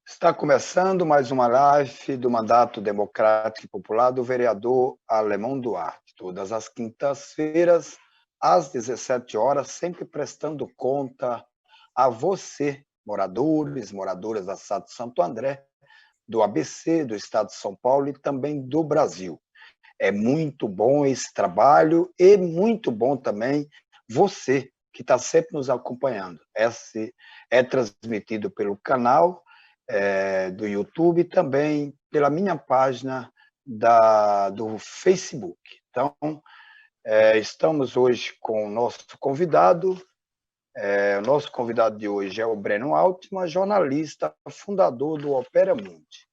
Está começando mais uma live do Mandato Democrático e Popular do vereador Alemão Duarte, todas as quintas-feiras, às 17 horas, sempre prestando conta a você, moradores, moradoras da cidade de Santo André, do ABC, do estado de São Paulo e também do Brasil. É muito bom esse trabalho e muito bom também você, que está sempre nos acompanhando. Esse é transmitido pelo canal do YouTube e também pela minha página do Facebook. Então, estamos hoje com o nosso convidado. O nosso convidado de hoje é o Breno Altman, jornalista, fundador do Opera Mundi.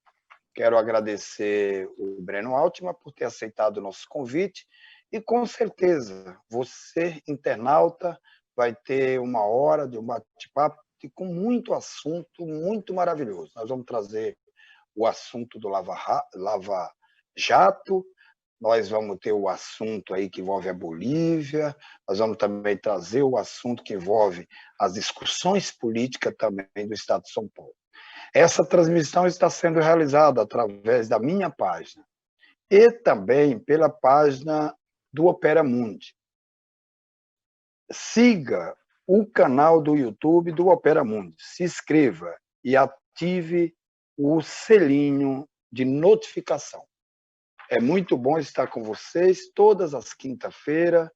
Quero agradecer o Breno Altman por ter aceitado o nosso convite e, com certeza, você, internauta, vai ter uma hora de um bate-papo com muito assunto, muito maravilhoso. Nós vamos trazer o assunto do Lava Jato, nós vamos ter o assunto aí que envolve a Bolívia, nós vamos também trazer o assunto que envolve as discussões políticas também do Estado de São Paulo. Essa transmissão está sendo realizada através da minha página e também pela página do Opera Mundi. Siga o canal do YouTube do Opera Mundi, se inscreva e ative o selinho de notificação. É muito bom estar com vocês todas as quinta-feiras,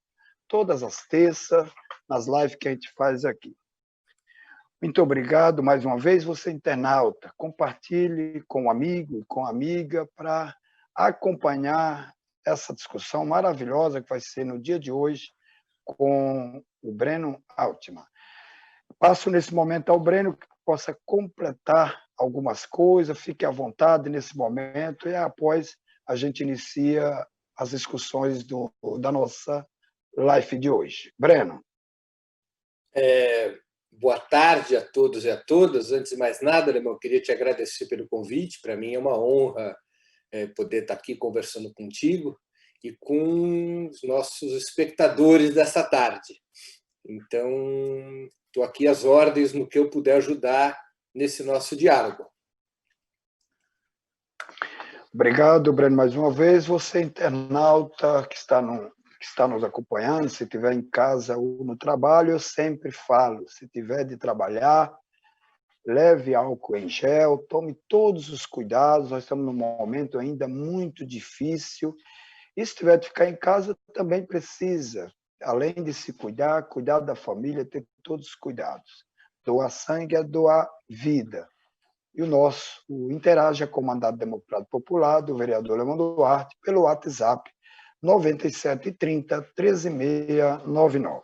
todas as terças, nas lives que a gente faz aqui. Muito obrigado mais uma vez, você internauta. Compartilhe com um amigo, com amiga, para acompanhar essa discussão maravilhosa que vai ser no dia de hoje com o Breno Altman. Passo nesse momento ao Breno que possa completar algumas coisas, fique à vontade nesse momento e após a gente inicia as discussões da nossa live de hoje. Breno. Boa tarde a todos e a todas. Antes de mais nada, Alemão, eu queria te agradecer pelo convite. Para mim é uma honra poder estar aqui conversando contigo e com os nossos espectadores dessa tarde. Então, estou aqui às ordens no que eu puder ajudar nesse nosso diálogo. Obrigado, Breno, mais uma vez. Você, internauta que está nos acompanhando, se estiver em casa ou no trabalho, eu sempre falo, se tiver de trabalhar, leve álcool em gel, tome todos os cuidados, nós estamos num momento ainda muito difícil, e se tiver de ficar em casa, também precisa, além de se cuidar da família, ter todos os cuidados. Doar sangue é doar vida. E o Interaja com o Mandato Democrático Popular do vereador Alemão Duarte pelo WhatsApp 9730 13699.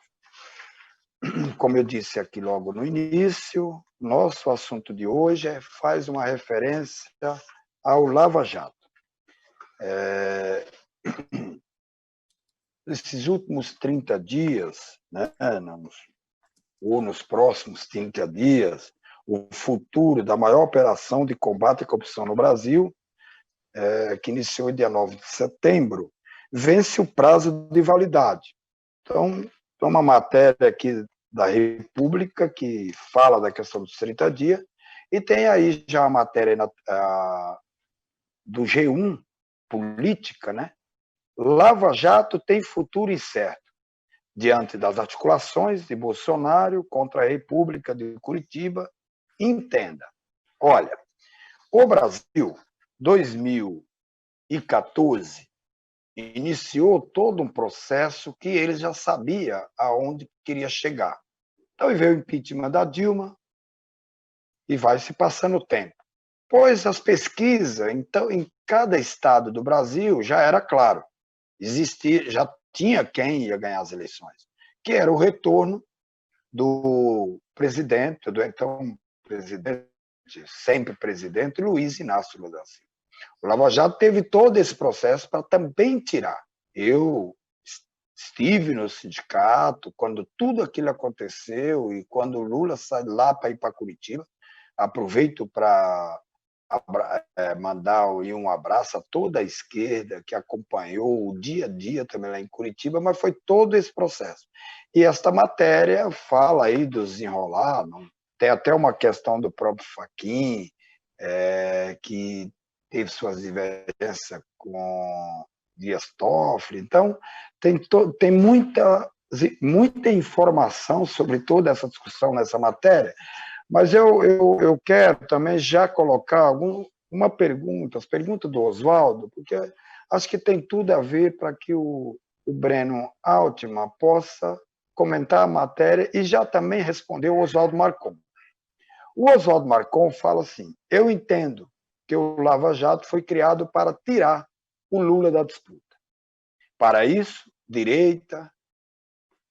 Como eu disse aqui logo no início, nosso assunto de hoje faz uma referência ao Lava Jato. Nesses últimos 30 dias, ou nos próximos 30 dias, o futuro da maior operação de combate à corrupção no Brasil, que iniciou em dia 9 de setembro, vence o prazo de validade. Então, uma matéria aqui da República que fala da questão dos 30 dias, e tem aí já a matéria do G1, política, né? Lava Jato tem futuro incerto, diante das articulações de Bolsonaro contra a República de Curitiba. Entenda, olha, o Brasil, 2014, iniciou todo um processo que ele já sabia aonde queria chegar. Então, veio o impeachment da Dilma e vai se passando o tempo. Pois as pesquisas, então, em cada estado do Brasil já era claro, já tinha quem ia ganhar as eleições, que era o retorno do presidente, do então presidente, sempre presidente, Luiz Inácio Lula da Silva. O Lava Jato teve todo esse processo para também tirar. Eu estive no sindicato quando tudo aquilo aconteceu e quando o Lula sai lá para ir para Curitiba. Aproveito para mandar um abraço a toda a esquerda que acompanhou o dia a dia também lá em Curitiba, mas foi todo esse processo. E esta matéria fala aí do desenrolar, tem até uma questão do próprio Fachin, que teve suas divergências com Dias Toffoli. Então, tem muita informação sobre toda essa discussão nessa matéria, mas eu quero também já colocar uma pergunta, as perguntas do Oswaldo, porque acho que tem tudo a ver para que o Breno Altman possa comentar a matéria e já também responder o Oswaldo Marcon. O Oswaldo Marcon fala assim: eu entendo que o Lava Jato foi criado para tirar o Lula da disputa. Para isso, direita,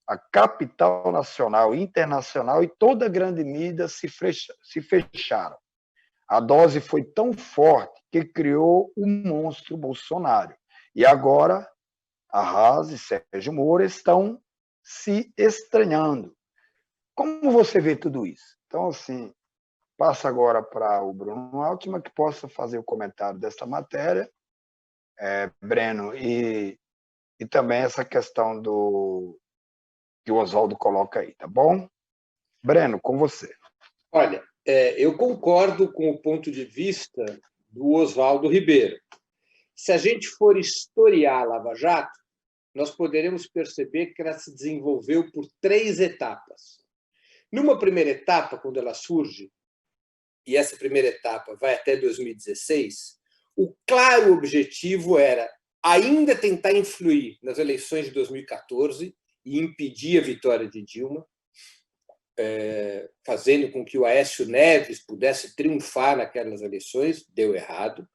a capital nacional e internacional e toda a grande mídia se fecharam. A dose foi tão forte que criou o monstro Bolsonaro. E agora, Arras e Sérgio Moro estão se estranhando. Como você vê tudo isso? Então, assim, passo agora para o Bruno Altman, que possa fazer o comentário dessa matéria, Breno, e também essa questão que o Oswaldo coloca aí, tá bom? Breno, com você. Olha, eu concordo com o ponto de vista do Oswaldo Ribeiro. Se a gente for historiar a Lava Jato, nós poderemos perceber que ela se desenvolveu por 3 etapas. Numa primeira etapa, quando ela surge, e essa primeira etapa vai até 2016, o claro objetivo era ainda tentar influir nas eleições de 2014 e impedir a vitória de Dilma, fazendo com que o Aécio Neves pudesse triunfar naquelas eleições, deu errado.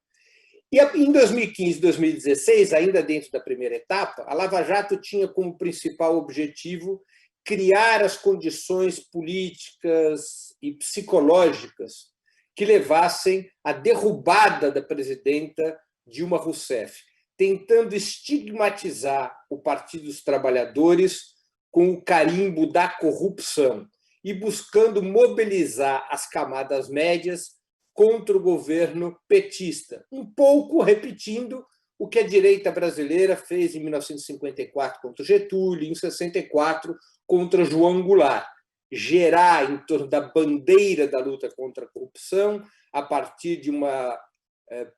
E em 2015 e 2016, ainda dentro da primeira etapa, a Lava Jato tinha como principal objetivo criar as condições políticas e psicológicas que levassem à derrubada da presidenta Dilma Rousseff, tentando estigmatizar o Partido dos Trabalhadores com o carimbo da corrupção e buscando mobilizar as camadas médias contra o governo petista, um pouco repetindo o que a direita brasileira fez em 1954 contra Getúlio, em 64 contra João Goulart, gerar em torno da bandeira da luta contra a corrupção, a partir de uma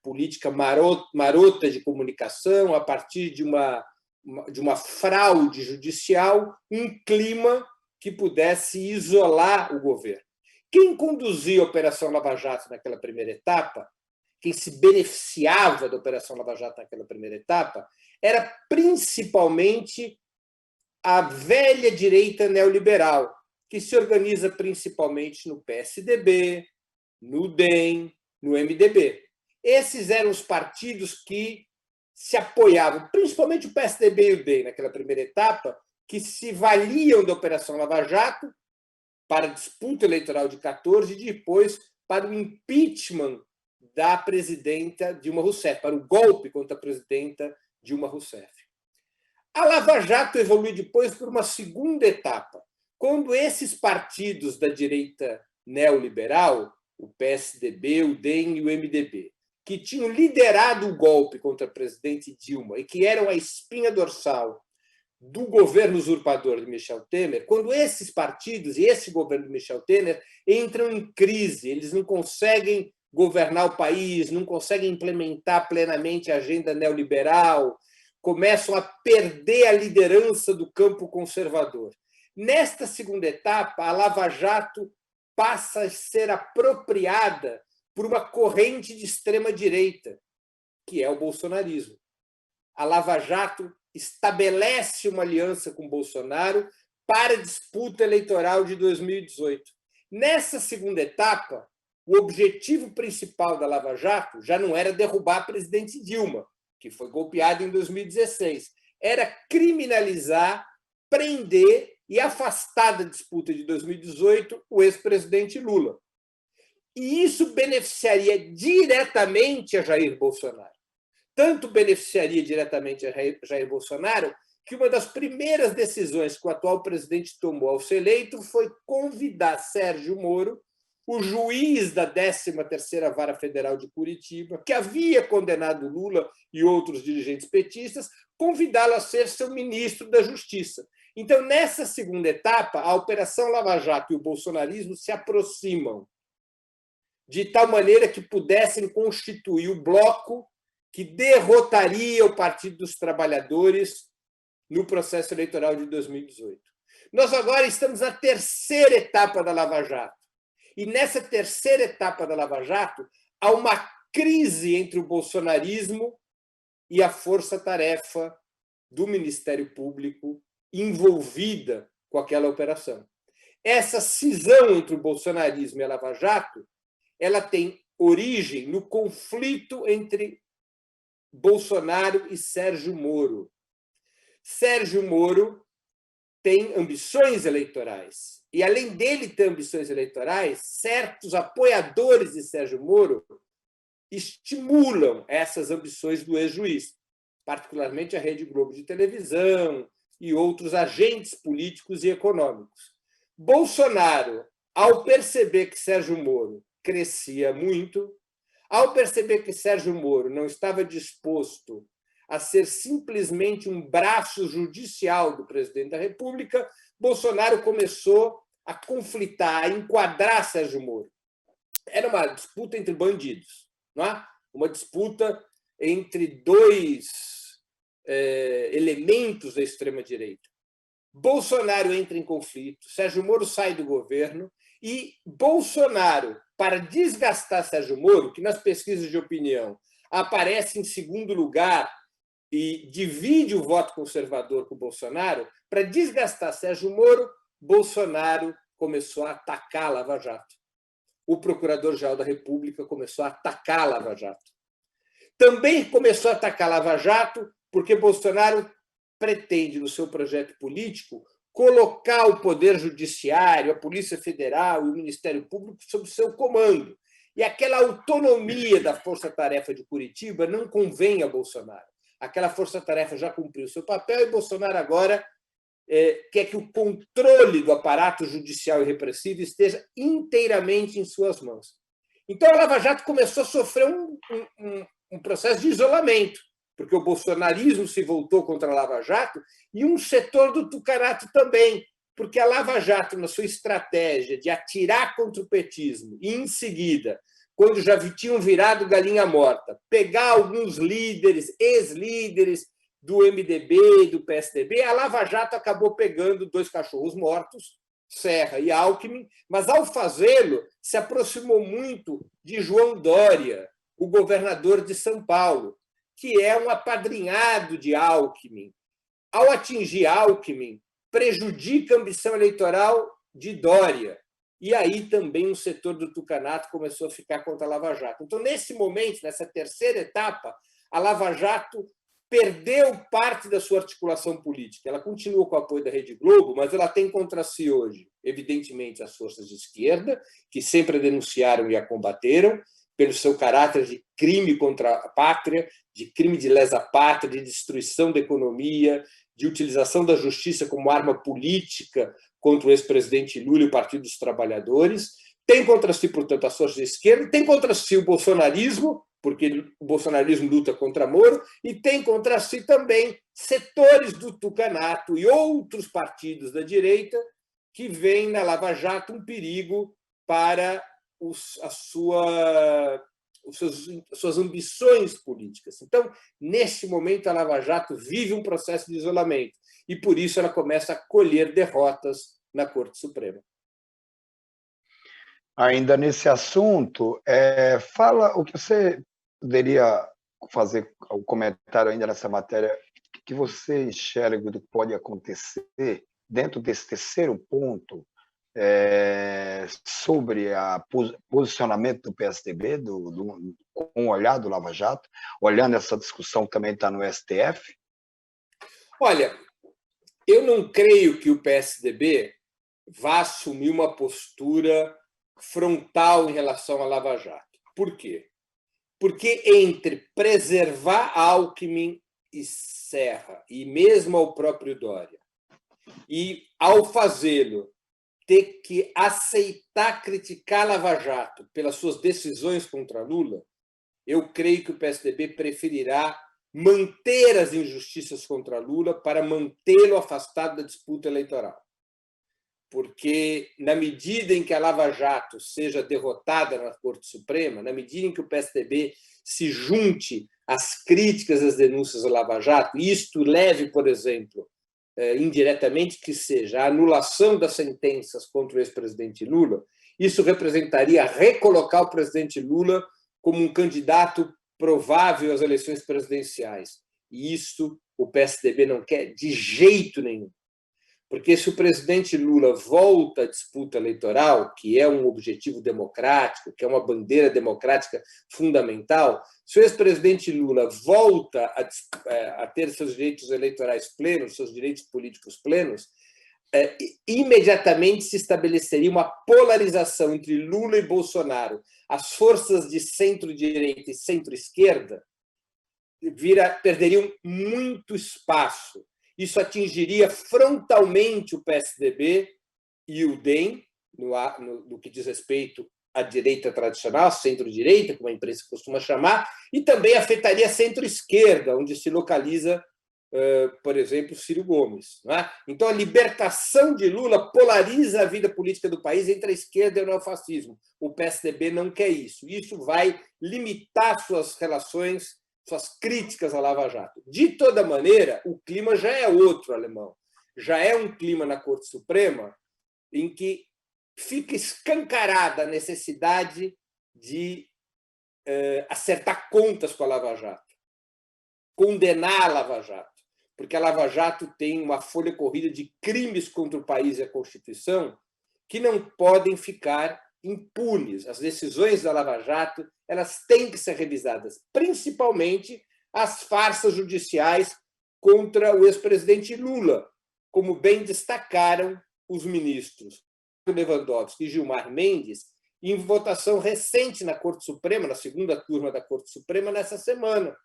política marota de comunicação, a partir de uma fraude judicial, um clima que pudesse isolar o governo. Quem conduzia a Operação Lava Jato naquela primeira etapa, quem se beneficiava da Operação Lava Jato naquela primeira etapa, era principalmente a velha direita neoliberal, que se organiza principalmente no PSDB, no DEM, no MDB. Esses eram os partidos que se apoiavam, principalmente o PSDB e o DEM, naquela primeira etapa, que se valiam da Operação Lava Jato para a disputa eleitoral de 14 e depois para o impeachment da presidenta Dilma Rousseff, para o golpe contra a presidenta Dilma Rousseff. A Lava Jato evolui depois por uma segunda etapa, quando esses partidos da direita neoliberal, o PSDB, o DEM e o MDB, que tinham liderado o golpe contra a presidente Dilma e que eram a espinha dorsal do governo usurpador de Michel Temer, quando esses partidos e esse governo de Michel Temer entram em crise, eles não conseguem governar o país, não conseguem implementar plenamente a agenda neoliberal, começam a perder a liderança do campo conservador. Nesta segunda etapa, a Lava Jato passa a ser apropriada por uma corrente de extrema-direita, que é o bolsonarismo. A Lava Jato estabelece uma aliança com Bolsonaro para a disputa eleitoral de 2018. Nessa segunda etapa, o objetivo principal da Lava Jato já não era derrubar a presidente Dilma, que foi golpeada em 2016, era criminalizar, prender e afastar da disputa de 2018 o ex-presidente Lula. E isso beneficiaria diretamente a Jair Bolsonaro. Tanto beneficiaria diretamente a Jair Bolsonaro que uma das primeiras decisões que o atual presidente tomou ao ser eleito foi convidar Sérgio Moro, o juiz da 13ª Vara Federal de Curitiba, que havia condenado Lula e outros dirigentes petistas, convidá-lo a ser seu ministro da Justiça. Então, nessa segunda etapa, a Operação Lava Jato e o bolsonarismo se aproximam. de tal maneira que pudessem constituir o bloco que derrotaria o Partido dos Trabalhadores no processo eleitoral de 2018. Nós agora estamos na terceira etapa da Lava Jato. E nessa terceira etapa da Lava Jato, há uma crise entre o bolsonarismo e a força-tarefa do Ministério Público envolvida com aquela operação. Essa cisão entre o bolsonarismo e a Lava Jato, ela tem origem no conflito entre Bolsonaro e Sérgio Moro. Sérgio Moro tem ambições eleitorais. E, além dele ter ambições eleitorais, certos apoiadores de Sérgio Moro estimulam essas ambições do ex-juiz, particularmente a Rede Globo de televisão e outros agentes políticos e econômicos. Bolsonaro, ao perceber que Sérgio Moro crescia muito, ao perceber que Sérgio Moro não estava disposto a ser simplesmente um braço judicial do presidente da República, Bolsonaro começou a conflitar, a enquadrar Sérgio Moro. Era uma disputa entre bandidos, não é? Uma disputa entre dois elementos da extrema-direita. Bolsonaro entra em conflito, Sérgio Moro sai do governo e Bolsonaro, para desgastar Sérgio Moro, que nas pesquisas de opinião aparece em segundo lugar e divide o voto conservador com o Bolsonaro, para desgastar Sérgio Moro, Bolsonaro começou a atacar a Lava Jato. O Procurador-Geral da República começou a atacar a Lava Jato. Também começou a atacar a Lava Jato porque Bolsonaro pretende, no seu projeto político, colocar o Poder Judiciário, a Polícia Federal e o Ministério Público sob seu comando. E aquela autonomia da Força-Tarefa de Curitiba não convém a Bolsonaro. Aquela força-tarefa já cumpriu seu papel e Bolsonaro agora quer que o controle do aparato judicial e repressivo esteja inteiramente em suas mãos. Então, a Lava Jato começou a sofrer um processo de isolamento, porque o bolsonarismo se voltou contra a Lava Jato e um setor do tucanato também, porque a Lava Jato, na sua estratégia de atirar contra o petismo e, em seguida, quando já tinham virado galinha morta, pegar alguns líderes, ex-líderes do MDB e do PSDB, a Lava Jato acabou pegando dois cachorros mortos, Serra e Alckmin, mas, ao fazê-lo, se aproximou muito de João Dória, o governador de São Paulo, que é um apadrinhado de Alckmin. Ao atingir Alckmin, prejudica a ambição eleitoral de Dória. E aí também um setor do tucanato começou a ficar contra a Lava Jato. Então, nesse momento, nessa terceira etapa, a Lava Jato perdeu parte da sua articulação política. Ela continua com o apoio da Rede Globo, mas ela tem contra si hoje, evidentemente, as forças de esquerda, que sempre a denunciaram e a combateram, pelo seu caráter de crime contra a pátria, de crime de lesa-pátria, de destruição da economia, de utilização da justiça como arma política contra o ex-presidente Lula e o Partido dos Trabalhadores. Tem contra si, portanto, as forças de esquerda, tem contra si o bolsonarismo, porque o bolsonarismo luta contra Moro, e tem contra si também setores do tucanato e outros partidos da direita que veem na Lava Jato um perigo para as suas ambições políticas. Então, neste momento, a Lava Jato vive um processo de isolamento e, por isso, ela começa a colher derrotas na Corte Suprema. Ainda nesse assunto, fala o que você poderia fazer o comentário ainda nessa matéria que você enxerga do que pode acontecer dentro desse terceiro ponto sobre o posicionamento do PSDB, com o olhar do Lava Jato, olhando essa discussão que também está no STF? Olha, eu não creio que o PSDB vá assumir uma postura frontal em relação à Lava Jato. Por quê? Porque entre preservar Alckmin e Serra, e mesmo ao próprio Dória, e, ao fazê-lo, ter que aceitar criticar a Lava Jato pelas suas decisões contra Lula, eu creio que o PSDB preferirá manter as injustiças contra Lula para mantê-lo afastado da disputa eleitoral. porque, na medida em que a Lava Jato seja derrotada na Corte Suprema, na medida em que o PSDB se junte às críticas às denúncias da Lava Jato, e isto leve, por exemplo, indiretamente, que seja a anulação das sentenças contra o ex-presidente Lula, isso representaria recolocar o presidente Lula como um candidato provável às eleições presidenciais. E isso o PSDB não quer de jeito nenhum. Porque se o presidente Lula volta à disputa eleitoral, que é um objetivo democrático, que é uma bandeira democrática fundamental, se o ex-presidente Lula volta a ter seus direitos eleitorais plenos, seus direitos políticos plenos, imediatamente se estabeleceria uma polarização entre Lula e Bolsonaro. As forças de centro-direita e centro-esquerda perderiam muito espaço. Isso atingiria frontalmente o PSDB e o DEM, no que diz respeito à direita tradicional, centro-direita, como a imprensa costuma chamar, e também afetaria a centro-esquerda, onde se localiza, por exemplo, Ciro Gomes. Não é? Então, a libertação de Lula polariza a vida política do país entre a esquerda e o neofascismo. O PSDB não quer isso. Isso vai limitar suas relações, suas críticas à Lava Jato. De toda maneira, o clima já é outro, alemão. Já é um clima na Corte Suprema em que fica escancarada a necessidade de acertar contas com a Lava Jato, condenar a Lava Jato, porque a Lava Jato tem uma folha corrida de crimes contra o país e a Constituição que não podem ficar impunes. As decisões da Lava Jato, elas têm que ser revisadas, principalmente as farsas judiciais contra o ex-presidente Lula, como bem destacaram os ministros Lewandowski e Gilmar Mendes em votação recente na Corte Suprema, na segunda turma da Corte Suprema, nessa semana,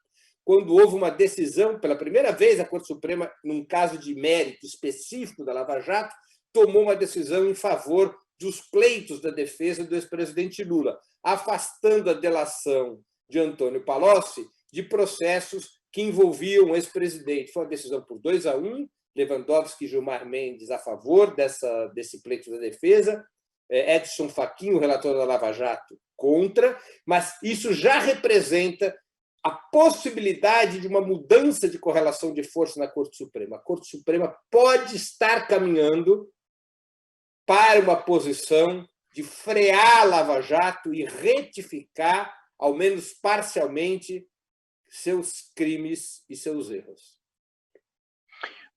quando houve uma decisão, pela primeira vez, a Corte Suprema, num caso de mérito específico da Lava Jato, tomou uma decisão em favor dos pleitos da defesa do ex-presidente Lula, afastando a delação de Antônio Palocci de processos que envolviam o ex-presidente. Foi uma decisão por 2-1, Lewandowski e Gilmar Mendes a favor desse pleito da defesa, Edson Fachin, o relator da Lava Jato, contra, mas isso já representa a possibilidade de uma mudança de correlação de força na Corte Suprema. A Corte Suprema pode estar caminhando para uma posição de frear a Lava Jato e retificar, ao menos parcialmente, seus crimes e seus erros.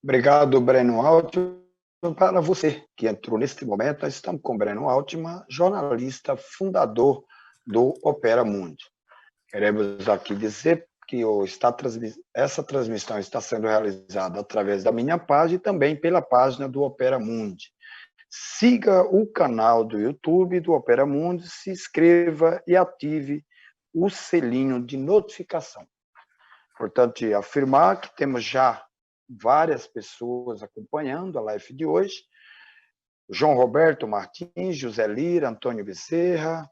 Obrigado, Breno Altman. Para você que entrou neste momento, nós estamos com Breno Altman, jornalista, fundador do Opera Mundi. Queremos aqui dizer que essa transmissão está sendo realizada através da minha página e também pela página do Opera Mundi. Siga o canal do YouTube do Opera Mundi, se inscreva e ative o selinho de notificação. Importante afirmar que temos já várias pessoas acompanhando a live de hoje. João Roberto Martins, José Lira, Antônio Bezerra,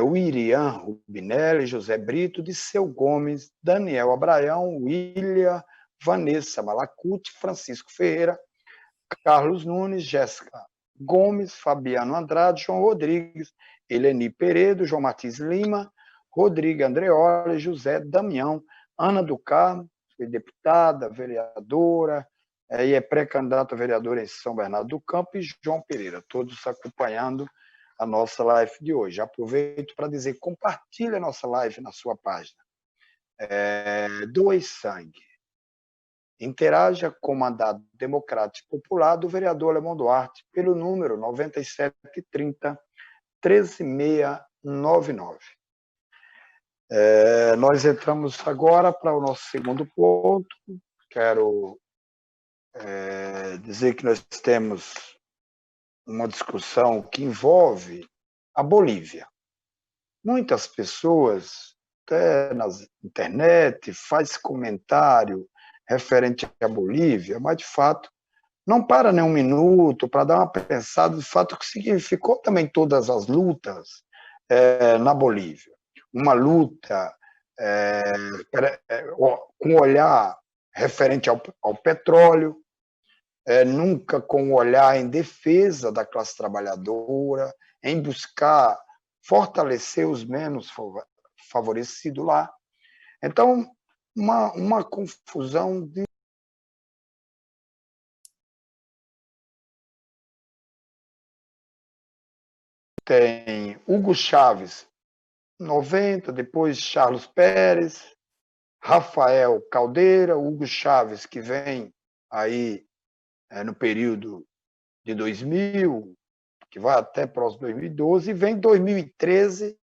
o Irian Rubinelli, José Brito, Disseu Gomes, Daniel Abraião, William, Vanessa Malacuti, Francisco Ferreira, Carlos Nunes, Jéssica Gomes, Fabiano Andrade, João Rodrigues, Eleni Peredo, João Martins Lima, Rodrigo Andreoli, José Damião, Ana do Carmo, foi deputada, vereadora, e é pré-candidata a vereadora em São Bernardo do Campo, e João Pereira, todos acompanhando a nossa live de hoje. Aproveito para dizer, compartilhe a nossa live na sua página. Doe sangue. Interaja com o mandato democrático popular do vereador Alemão Duarte pelo número 9730-13699. Nós entramos agora para o nosso segundo ponto. Quero dizer que nós temos uma discussão que envolve a Bolívia. Muitas pessoas, até na internet, fazem comentário referente à Bolívia, mas, de fato, não para nem um minuto para dar uma pensada, de fato, o que significou também todas as lutas na Bolívia. Uma luta com olhar referente ao petróleo, nunca com um olhar em defesa da classe trabalhadora, em buscar fortalecer os menos favorecidos lá. Então, uma confusão de tem Hugo Chávez, 90, depois Charles Pérez, Rafael Caldeira, Hugo Chávez, que vem aí no período de 2000, que vai até próximo 2012, e vem 2013,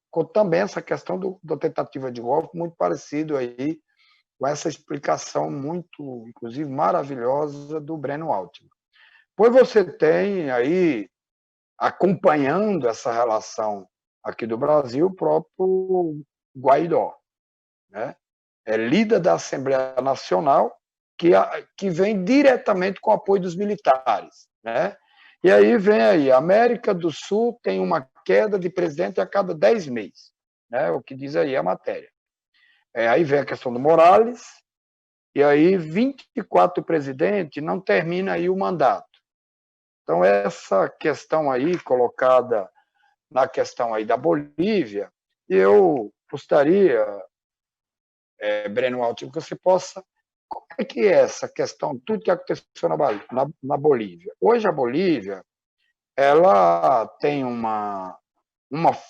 com também essa questão da tentativa de golpe, muito parecido aí com essa explicação muito, inclusive, maravilhosa do Breno Altman. Pois você tem aí, acompanhando essa relação aqui do Brasil, o próprio Guaidó, né? É líder da Assembleia Nacional, que vem diretamente com o apoio dos militares, né? E aí vem aí, a América do Sul tem uma queda de presidente a cada 10 meses, né? O que diz aí a matéria. Aí vem a questão do Morales, e aí 24 presidentes não termina aí o mandato. Então, essa questão aí, colocada na questão aí da Bolívia, eu gostaria, Breno Altman, que você possa... Como é que é essa questão, tudo que aconteceu na Bolívia? Hoje, a Bolívia ela tem uma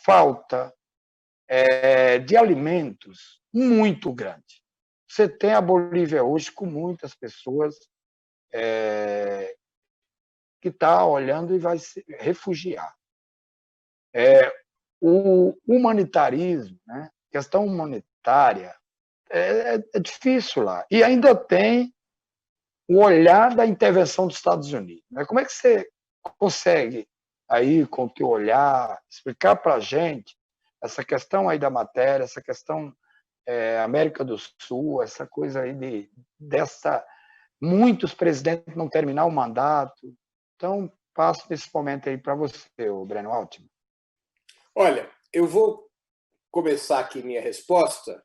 falta de alimentos muito grande. Você tem a Bolívia hoje com muitas pessoas que estão olhando e vai se refugiar. O humanitarismo, né? Questão humanitária, é difícil lá. E ainda tem o olhar da intervenção dos Estados Unidos. Né? Como é que você consegue, aí, com o teu olhar, explicar para a gente essa questão aí da matéria, essa questão América do Sul, essa coisa aí dessa muitos presidentes não terminar o mandato. Então, passo nesse momento aí para você, o Breno Altman. Olha, eu vou começar aqui minha resposta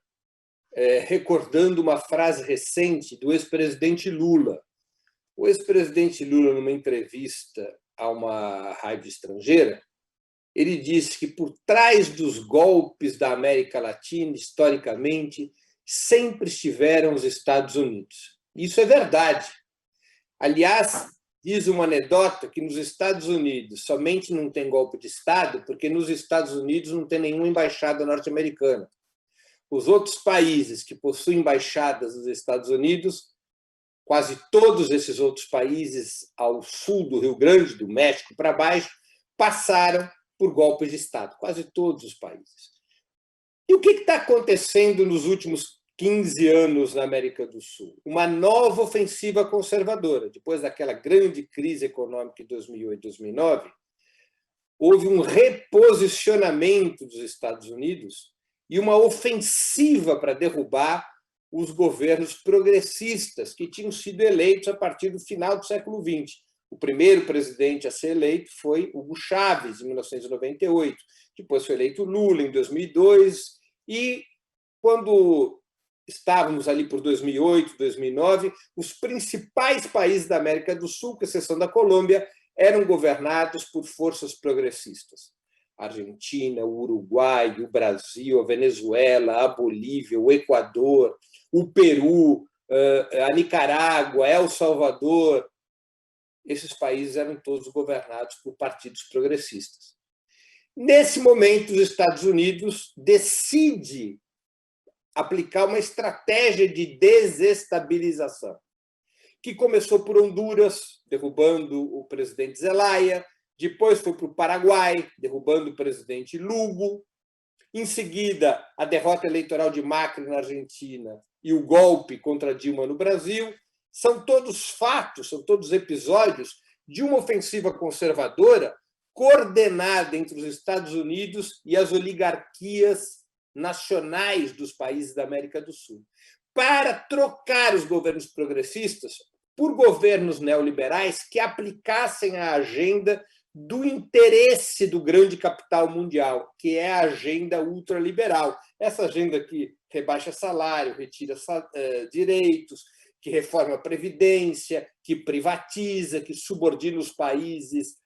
recordando uma frase recente do ex-presidente Lula. O ex-presidente Lula, numa entrevista a uma rádio estrangeira, ele disse que por trás dos golpes da América Latina, historicamente, sempre estiveram os Estados Unidos. Isso é verdade. Aliás, diz uma anedota que nos Estados Unidos somente não tem golpe de Estado porque nos Estados Unidos não tem nenhuma embaixada norte-americana. Os outros países que possuem embaixadas nos Estados Unidos, quase todos esses outros países ao sul do Rio Grande, do México para baixo, passaram por golpes de Estado, quase todos os países. E o que está acontecendo nos últimos 15 anos na América do Sul? Uma nova ofensiva conservadora. Depois daquela grande crise econômica de 2008 e 2009, houve um reposicionamento dos Estados Unidos e uma ofensiva para derrubar os governos progressistas que tinham sido eleitos a partir do final do século XX. O primeiro presidente a ser eleito foi Hugo Chávez, em 1998. Depois foi eleito Lula, em 2002. E, quando estávamos ali por 2008, 2009, os principais países da América do Sul, com exceção da Colômbia, eram governados por forças progressistas. A Argentina, o Uruguai, o Brasil, a Venezuela, a Bolívia, o Equador, o Peru, a Nicarágua, El Salvador. Esses países eram todos governados por partidos progressistas. Nesse momento, os Estados Unidos decide aplicar uma estratégia de desestabilização, que começou por Honduras, derrubando o presidente Zelaya, depois foi para o Paraguai, derrubando o presidente Lugo, em seguida, a derrota eleitoral de Macri na Argentina e o golpe contra Dilma no Brasil. São todos fatos, são todos episódios de uma ofensiva conservadora coordenada entre os Estados Unidos e as oligarquias nacionais dos países da América do Sul, para trocar os governos progressistas por governos neoliberais que aplicassem a agenda do interesse do grande capital mundial, que é a agenda ultraliberal. Essa agenda que rebaixa salário, retira direitos, que reforma a Previdência, que privatiza, que subordina os países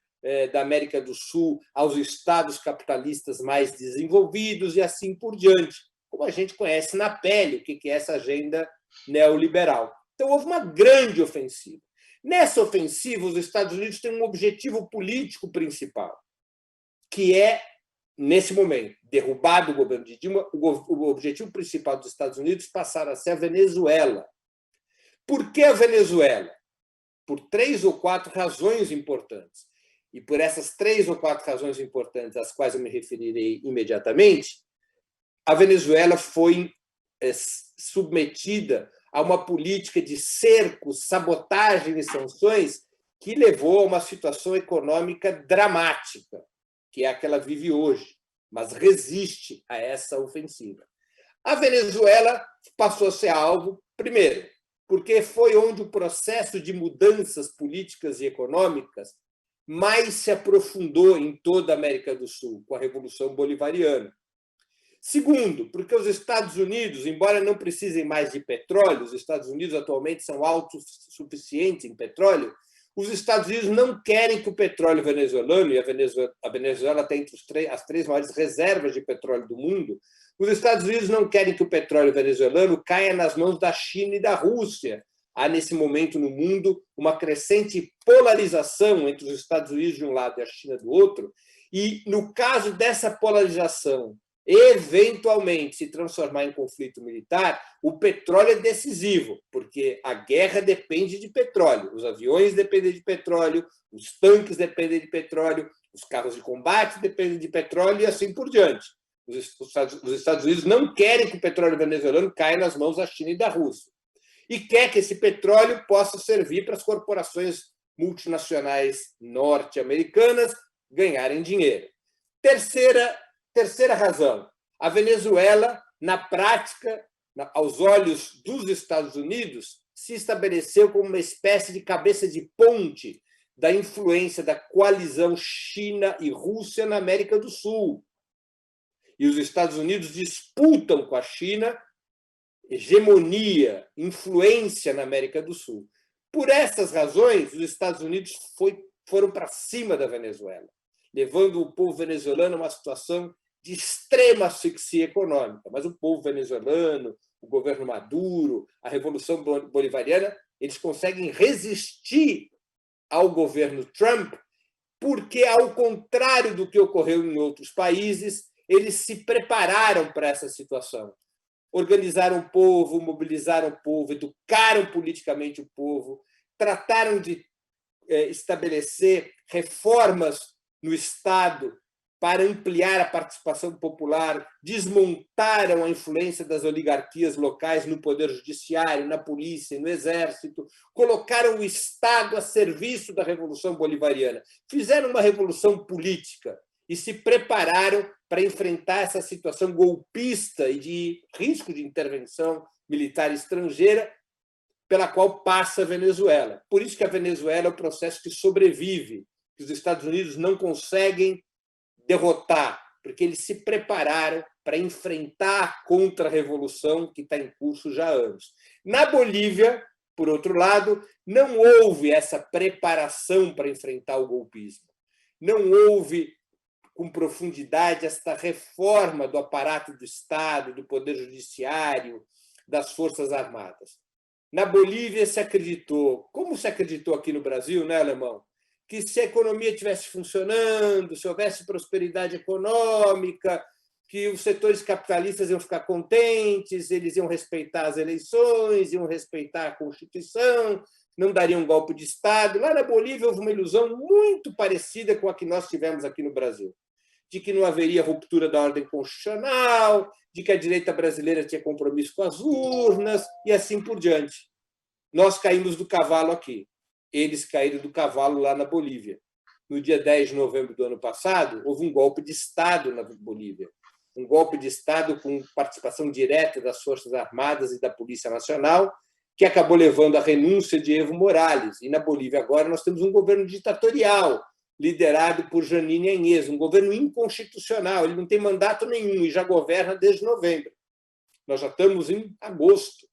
da América do Sul aos estados capitalistas mais desenvolvidos e assim por diante, como a gente conhece na pele o que é essa agenda neoliberal. Então, houve uma grande ofensiva. Nessa ofensiva, os Estados Unidos têm um objetivo político principal, que é, nesse momento, derrubado o governo de Dilma, o objetivo principal dos Estados Unidos passar a ser a Venezuela. Por que a Venezuela? Por 3 ou 4 razões importantes. E por essas 3 ou 4 razões importantes, às quais eu me referirei imediatamente, a Venezuela foi submetida a uma política de cerco, sabotagem e sanções que levou a uma situação econômica dramática, que é a que ela vive hoje, mas resiste a essa ofensiva. A Venezuela passou a ser alvo, primeiro, porque foi onde o processo de mudanças políticas e econômicas mais se aprofundou em toda a América do Sul, com a Revolução Bolivariana. Segundo, porque os Estados Unidos, embora não precisem mais de petróleo, os Estados Unidos atualmente são autossuficientes em petróleo, os Estados Unidos não querem que o petróleo venezuelano, e a Venezuela tem entre as 3 maiores reservas de petróleo do mundo, os Estados Unidos não querem que o petróleo venezuelano caia nas mãos da China e da Rússia. Há, nesse momento, no mundo, uma crescente polarização entre os Estados Unidos de um lado e a China do outro, e, no caso dessa polarização eventualmente se transformar em conflito militar, o petróleo é decisivo, porque a guerra depende de petróleo, os aviões dependem de petróleo, os tanques dependem de petróleo, os carros de combate dependem de petróleo e assim por diante. Os Estados Unidos não querem que o petróleo venezuelano caia nas mãos da China e da Rússia. E quer que esse petróleo possa servir para as corporações multinacionais norte-americanas ganharem dinheiro. Terceira razão, a Venezuela, na prática, aos olhos dos Estados Unidos, se estabeleceu como uma espécie de cabeça de ponte da influência da coalizão China e Rússia na América do Sul. E os Estados Unidos disputam com a China hegemonia, influência na América do Sul. Por essas razões, os Estados Unidos foram para cima da Venezuela, levando o povo venezuelano a uma situação de extrema asfixia econômica. Mas o povo venezuelano, o governo Maduro, a Revolução Bolivariana, eles conseguem resistir ao governo Trump porque, ao contrário do que ocorreu em outros países, eles se prepararam para essa situação. Organizaram o povo, mobilizaram o povo, educaram politicamente o povo, trataram de estabelecer reformas no Estado para ampliar a participação popular, desmontaram a influência das oligarquias locais no poder judiciário, na polícia, no exército, colocaram o Estado a serviço da Revolução Bolivariana, fizeram uma revolução política e se prepararam para enfrentar essa situação golpista e de risco de intervenção militar estrangeira pela qual passa a Venezuela. Por isso que a Venezuela é o processo que sobrevive, que os Estados Unidos não conseguem derrotar, porque eles se prepararam para enfrentar a contra-revolução que está em curso já há anos. Na Bolívia, por outro lado, não houve essa preparação para enfrentar o golpismo. Não houve com profundidade esta reforma do aparato do Estado, do Poder Judiciário, das Forças Armadas. Na Bolívia se acreditou, como se acreditou aqui no Brasil, né, Alemão? Que se a economia estivesse funcionando, se houvesse prosperidade econômica, que os setores capitalistas iam ficar contentes, eles iam respeitar as eleições, iam respeitar a Constituição, não dariam um golpe de Estado. Lá na Bolívia houve uma ilusão muito parecida com a que nós tivemos aqui no Brasil, de que não haveria ruptura da ordem constitucional, de que a direita brasileira tinha compromisso com as urnas e assim por diante. Nós caímos do cavalo aqui. Eles caíram do cavalo lá na Bolívia. No dia 10 de novembro do ano passado, houve um golpe de Estado na Bolívia. Um golpe de Estado com participação direta das Forças Armadas e da Polícia Nacional, que acabou levando à renúncia de Evo Morales. E na Bolívia agora nós temos um governo ditatorial, liderado por Janine Áñez, um governo inconstitucional. Ele não tem mandato nenhum e já governa desde novembro. Nós já estamos em agosto.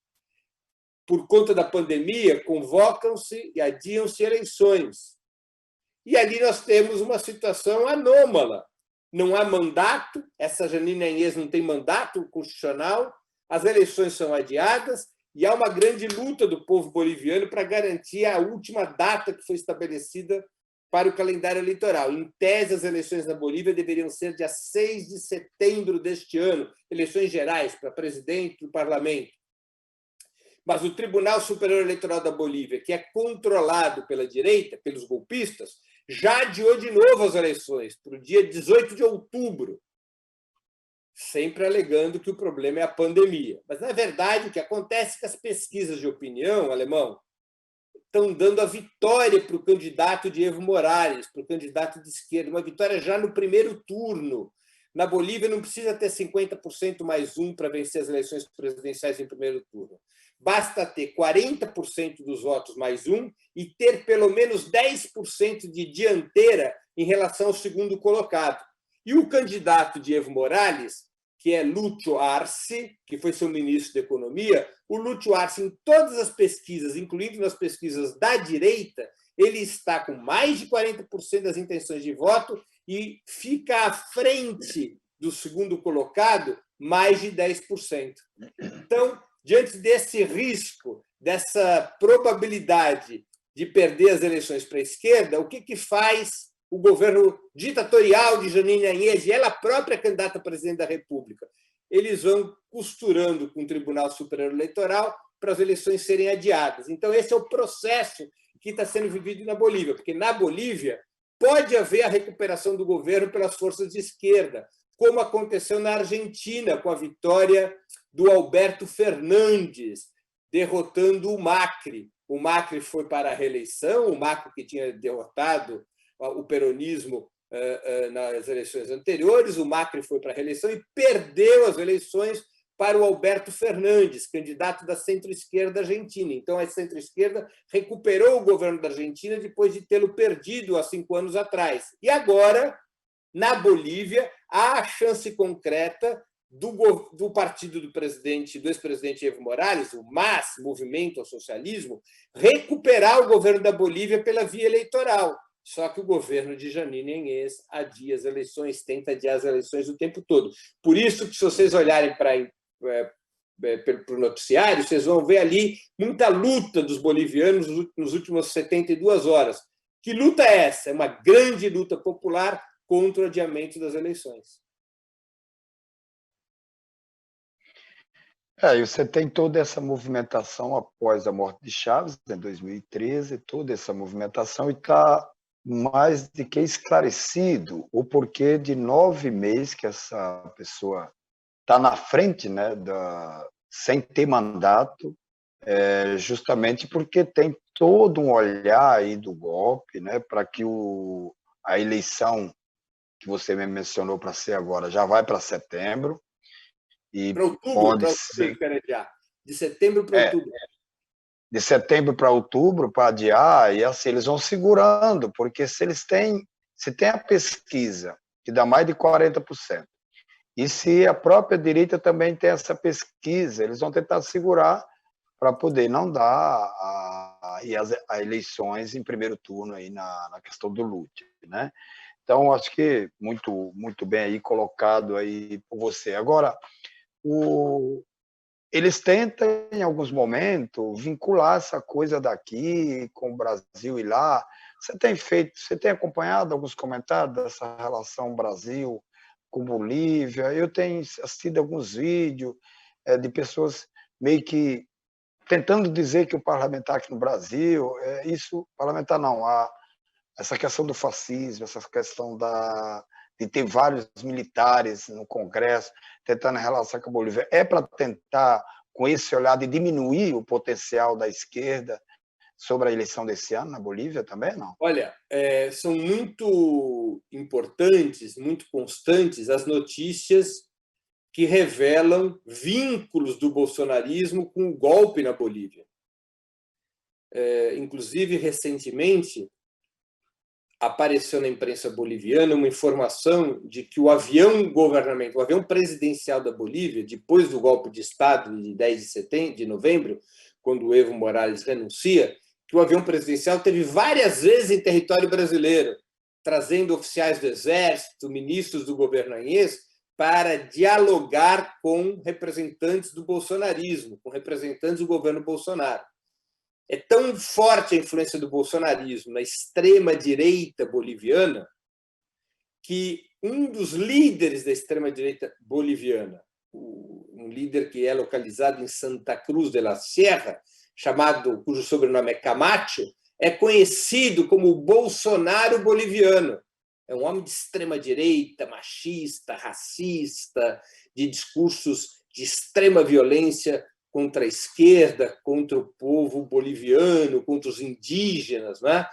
por conta da pandemia, convocam-se e adiam-se eleições. E ali nós temos uma situação anômala. Não há mandato, essa Jeanine Áñez não tem mandato constitucional, as eleições são adiadas e há uma grande luta do povo boliviano para garantir a última data que foi estabelecida para o calendário eleitoral. Em tese, as eleições na Bolívia deveriam ser dia 6 de setembro deste ano, eleições gerais para presidente do parlamento. Mas o Tribunal Superior Eleitoral da Bolívia, que é controlado pela direita, pelos golpistas, já adiou de novo as eleições para o dia 18 de outubro, sempre alegando que o problema é a pandemia. Mas, na verdade, o que acontece é que as pesquisas de opinião, Alemão, estão dando a vitória para o candidato de Evo Morales, para o candidato de esquerda, uma vitória já no primeiro turno. Na Bolívia não precisa ter 50% mais um para vencer as eleições presidenciais em primeiro turno. Basta ter 40% dos votos mais um e ter pelo menos 10% de dianteira em relação ao segundo colocado. E o candidato de Evo Morales, que é Lúcio Arce, que foi seu ministro da Economia, o Lúcio Arce, em todas as pesquisas, incluindo nas pesquisas da direita, ele está com mais de 40% das intenções de voto e fica à frente do segundo colocado mais de 10%. Então, diante desse risco, dessa probabilidade de perder as eleições para a esquerda, o que faz o governo ditatorial de Jeanine Áñez e ela própria candidata a presidente da República? Eles vão costurando com o Tribunal Superior Eleitoral para as eleições serem adiadas. Então, esse é o processo que está sendo vivido na Bolívia, porque na Bolívia pode haver a recuperação do governo pelas forças de esquerda, como aconteceu na Argentina, com a vitória do Alberto Fernandes, derrotando o Macri. O Macri foi para a reeleição, o Macri que tinha derrotado o peronismo nas eleições anteriores, o Macri foi para a reeleição e perdeu as eleições para o Alberto Fernandes, candidato da centro-esquerda argentina. Então, a centro-esquerda recuperou o governo da Argentina depois de tê-lo perdido há 5 anos atrás. E agora, na Bolívia, há a chance concreta do partido do ex-presidente Evo Morales, o MAS, Movimento ao Socialismo, recuperar o governo da Bolívia pela via eleitoral. Só que o governo de Jeanine Áñez adia as eleições, tenta adiar as eleições o tempo todo. Por isso que, se vocês olharem para o noticiário, vocês vão ver ali muita luta dos bolivianos nos últimos 72 horas. Que luta é essa? É uma grande luta popular contra o adiamento das eleições. E você tem toda essa movimentação após a morte de Chávez, em 2013, toda essa movimentação, e está mais de que esclarecido o porquê de 9 meses que essa pessoa está na frente, né, sem ter mandato, justamente porque tem todo um olhar aí do golpe, né, para que a eleição que você me mencionou para ser agora já vai para setembro. Para outubro, de setembro para outubro. De setembro para outubro, para adiar, e assim, eles vão segurando, porque se tem a pesquisa, que dá mais de 40%, e se a própria direita também tem essa pesquisa, eles vão tentar segurar para poder não dar a eleições em primeiro turno aí na questão do Lula, né? Então, acho que muito, muito bem aí colocado aí por você. Agora, eles tentam, em alguns momentos, vincular essa coisa daqui com o Brasil e lá. Você tem acompanhado alguns comentários dessa relação Brasil com Bolívia? Eu tenho assistido alguns vídeos de pessoas meio que tentando dizer que o parlamentar aqui no Brasil, parlamentar não, essa questão do fascismo, essa questão de ter vários militares no Congresso, tentando relação com a Bolívia, é para tentar, com esse olhar, de diminuir o potencial da esquerda sobre a eleição desse ano na Bolívia também, não? Olha, são muito importantes, muito constantes as notícias que revelam vínculos do bolsonarismo com o golpe na Bolívia. Inclusive, recentemente, apareceu na imprensa boliviana uma informação de que o avião governamental, o avião presidencial da Bolívia, depois do golpe de Estado de 10 de novembro, quando o Evo Morales renuncia, que o avião presidencial teve várias vezes em território brasileiro, trazendo oficiais do Exército, ministros do governo Agnes, para dialogar com representantes do bolsonarismo, com representantes do governo Bolsonaro. É tão forte a influência do bolsonarismo na extrema-direita boliviana que um dos líderes da extrema-direita boliviana, um líder que é localizado em Santa Cruz de la Sierra, cujo sobrenome é Camacho, é conhecido como o Bolsonaro boliviano. É um homem de extrema-direita, machista, racista, de discursos de extrema violência contra a esquerda, contra o povo boliviano, contra os indígenas, né?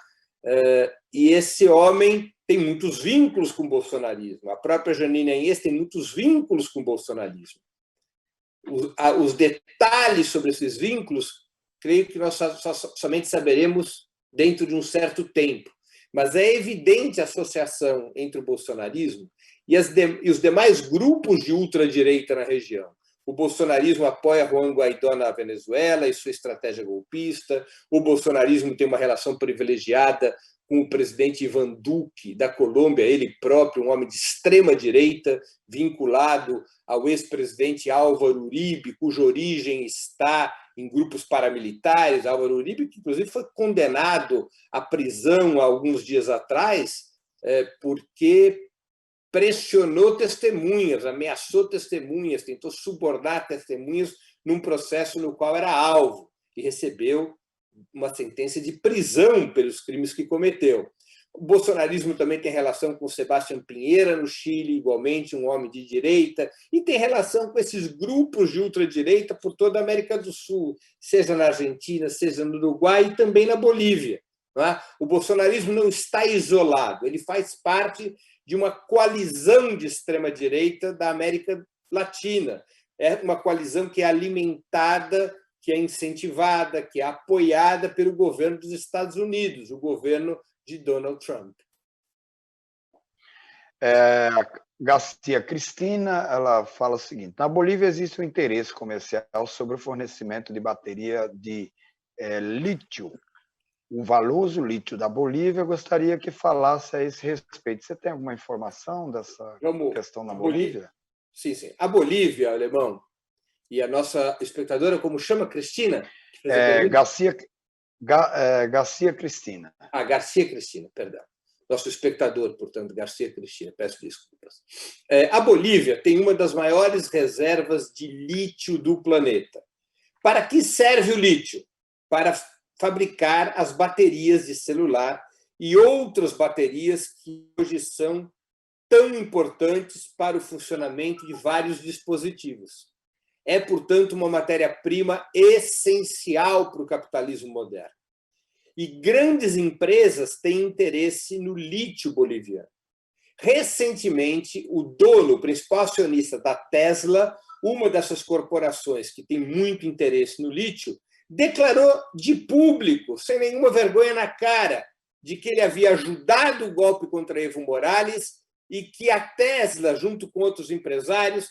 E esse homem tem muitos vínculos com o bolsonarismo. A própria Jeanine Áñez tem muitos vínculos com o bolsonarismo. Os detalhes sobre esses vínculos, creio que nós somente saberemos dentro de um certo tempo. Mas é evidente a associação entre o bolsonarismo e os demais grupos de ultradireita na região. O bolsonarismo apoia Juan Guaidó na Venezuela e sua estratégia golpista. O bolsonarismo tem uma relação privilegiada com o presidente Ivan Duque, da Colômbia, ele próprio, um homem de extrema-direita, vinculado ao ex-presidente Álvaro Uribe, cuja origem está em grupos paramilitares. Álvaro Uribe, que inclusive foi condenado à prisão há alguns dias atrás, porque pressionou testemunhas, ameaçou testemunhas, tentou subornar testemunhas num processo no qual era alvo e recebeu uma sentença de prisão pelos crimes que cometeu. O bolsonarismo também tem relação com Sebastián Piñera, no Chile, igualmente um homem de direita, e tem relação com esses grupos de ultradireita por toda a América do Sul, seja na Argentina, seja no Uruguai e também na Bolívia. Não é? O bolsonarismo não está isolado, ele faz parte de uma coalizão de extrema-direita da América Latina. É uma coalizão que é alimentada, que é incentivada, que é apoiada pelo governo dos Estados Unidos, o governo de Donald Trump. Garcia Cristina, ela fala o seguinte: na Bolívia existe um interesse comercial sobre o fornecimento de bateria de lítio. O valioso lítio da Bolívia, eu gostaria que falasse a esse respeito. Você tem alguma informação dessa questão na Bolívia? Sim, sim. A Bolívia, Alemão, e a nossa espectadora, como chama, Cristina? Garcia Cristina. Garcia Cristina, perdão. Nosso espectador, portanto, Garcia Cristina, peço desculpas. A Bolívia tem uma das maiores reservas de lítio do planeta. Para que serve o lítio? Para fabricar as baterias de celular e outras baterias que hoje são tão importantes para o funcionamento de vários dispositivos. É, portanto, uma matéria-prima essencial para o capitalismo moderno. E grandes empresas têm interesse no lítio boliviano. Recentemente, o dono, o principal acionista da Tesla, uma dessas corporações que tem muito interesse no lítio, declarou de público, sem nenhuma vergonha na cara, de que ele havia ajudado o golpe contra Evo Morales e que a Tesla, junto com outros empresários,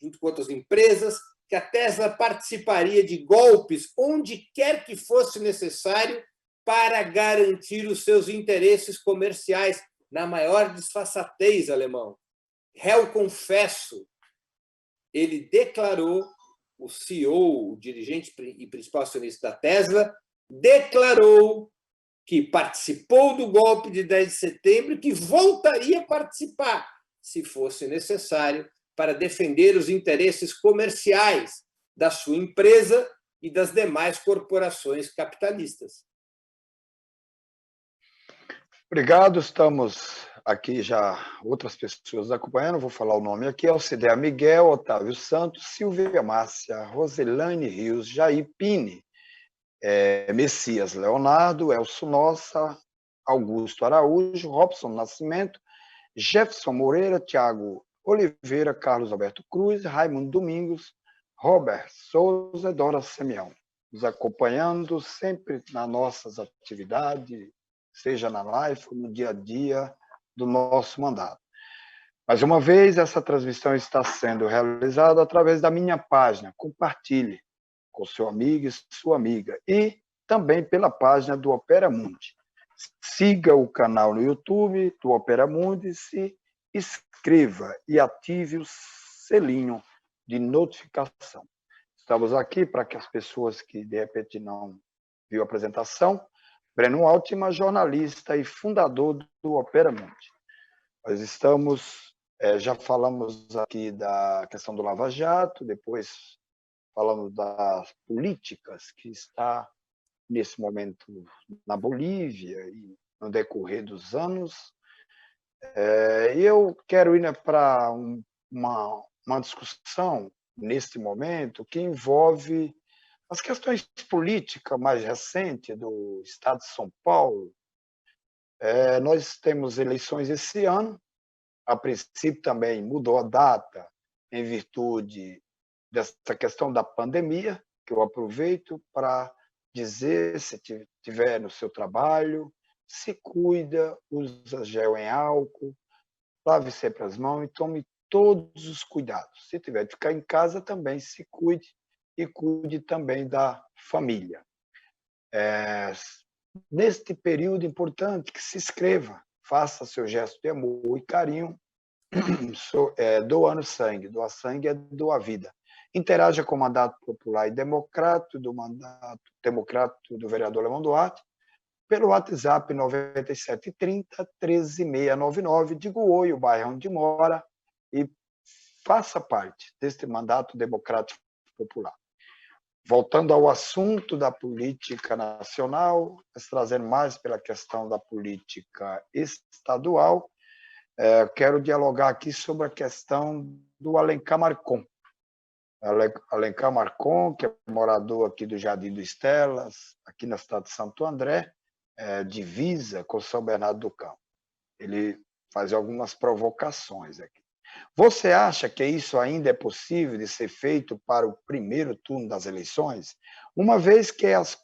junto com outras empresas, que a Tesla participaria de golpes onde quer que fosse necessário para garantir os seus interesses comerciais, na maior disfarçatez, Alemão. Réu confesso, ele declarou, o CEO, o dirigente e principal acionista da Tesla, declarou que participou do golpe de 10 de setembro e que voltaria a participar, se fosse necessário, para defender os interesses comerciais da sua empresa e das demais corporações capitalistas. Obrigado, estamos aqui já outras pessoas acompanhando, vou falar o nome aqui: Alcidea Miguel, Otávio Santos, Silvia Márcia, Roselane Rios, Jair Pini, Messias Leonardo, Elcio Nossa, Augusto Araújo, Robson Nascimento, Jefferson Moreira, Tiago Oliveira, Carlos Alberto Cruz, Raimundo Domingos, Robert Souza, Dora Simeão, nos acompanhando sempre nas nossas atividades, seja na live ou no dia a dia do nosso mandato. Mais uma vez, essa transmissão está sendo realizada através da minha página. Compartilhe. com seu amigo e sua amiga, e também pela página do Opera Mundi. Siga o canal no YouTube do Opera Mundi, se inscreva e ative o selinho de notificação. Estamos aqui para que as pessoas que, de repente, não viu a apresentação, Breno Altman, jornalista e fundador do Opera Mundi. Nós estamos, já falamos aqui da questão do Lava Jato, depois falamos das políticas que está nesse momento na Bolívia e no decorrer dos anos. Eu quero ir para uma discussão neste momento que envolve as questões políticas mais recentes do Estado de São Paulo. Nós temos eleições esse ano, a princípio também mudou a data em virtude dessa questão da pandemia, que eu aproveito para dizer, se tiver no seu trabalho, se cuida, usa gel em álcool, lave sempre as mãos e tome todos os cuidados. Se tiver de ficar em casa, também se cuide e cuide também da família. Neste período importante, que se inscreva, faça seu gesto de amor e carinho, doando sangue. Doar sangue é doar vida. Interaja com o mandato popular e democrático do vereador Alemão Duarte pelo WhatsApp 9730 13699, diga o oi, o bairro onde mora, e faça parte deste mandato democrático popular. Voltando ao assunto da política nacional, mas trazendo mais pela questão da política estadual, quero dialogar aqui sobre a questão do Alencar Marcon. Alencar Marcon, que é morador aqui do Jardim do Estelas, aqui na cidade de Santo André, divisa com São Bernardo do Campo. Ele faz algumas provocações aqui. Você acha que isso ainda é possível de ser feito para o primeiro turno das eleições, uma vez que as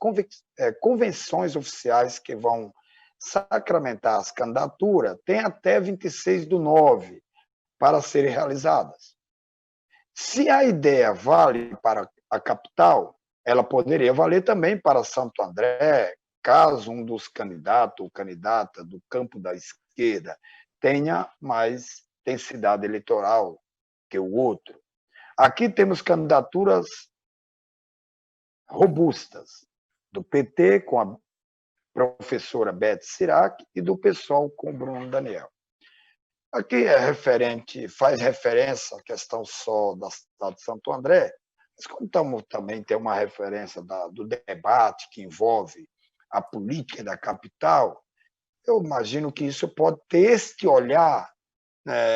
convenções oficiais que vão sacramentar as candidaturas têm até 26/9 para serem realizadas? Se a ideia vale para a capital, ela poderia valer também para Santo André, caso um dos candidatos ou candidata do campo da esquerda tenha mais densidade eleitoral que o outro. Aqui temos candidaturas robustas, do PT com a professora Beth Sirac e do PSOL com o Bruno Daniel. Aqui faz referência à questão só da cidade de Santo André, mas como também tem uma referência do debate que envolve a política da capital, eu imagino que isso pode ter este olhar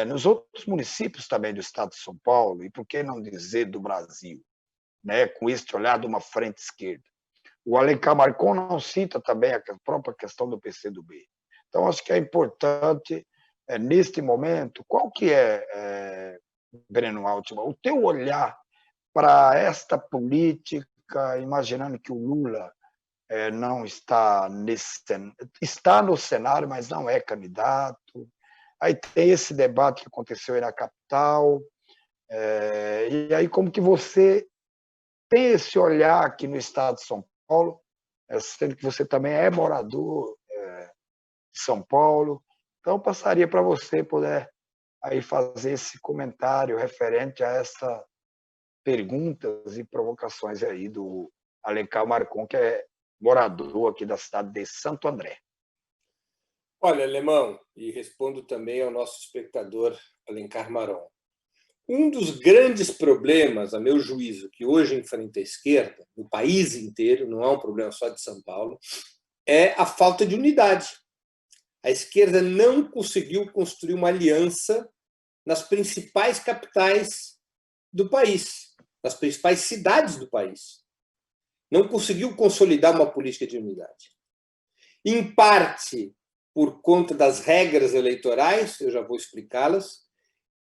nos outros municípios também do estado de São Paulo, e por que não dizer do Brasil, com este olhar de uma frente esquerda. O Alencar Marcon não cita também a própria questão do PCdoB. Então, acho que é importante, neste momento, qual que Breno Altman, o teu olhar para esta política, imaginando que o Lula não está no cenário, mas não é candidato. Aí tem esse debate que aconteceu aí na capital. E aí como que você tem esse olhar aqui no estado de São Paulo, sendo que você também é morador de São Paulo. Então, eu passaria para você poder aí fazer esse comentário referente a essas perguntas e provocações aí do Alencar Marcon, que é morador aqui da cidade de Santo André. Olha, Alemão, e respondo também ao nosso espectador Alencar Marcon. Um dos grandes problemas, a meu juízo, que hoje enfrenta a esquerda, no país inteiro, não é um problema só de São Paulo, é a falta de unidade. A esquerda não conseguiu construir uma aliança nas principais capitais do país, nas principais cidades do país. Não conseguiu consolidar uma política de unidade. Em parte, por conta das regras eleitorais, eu já vou explicá-las,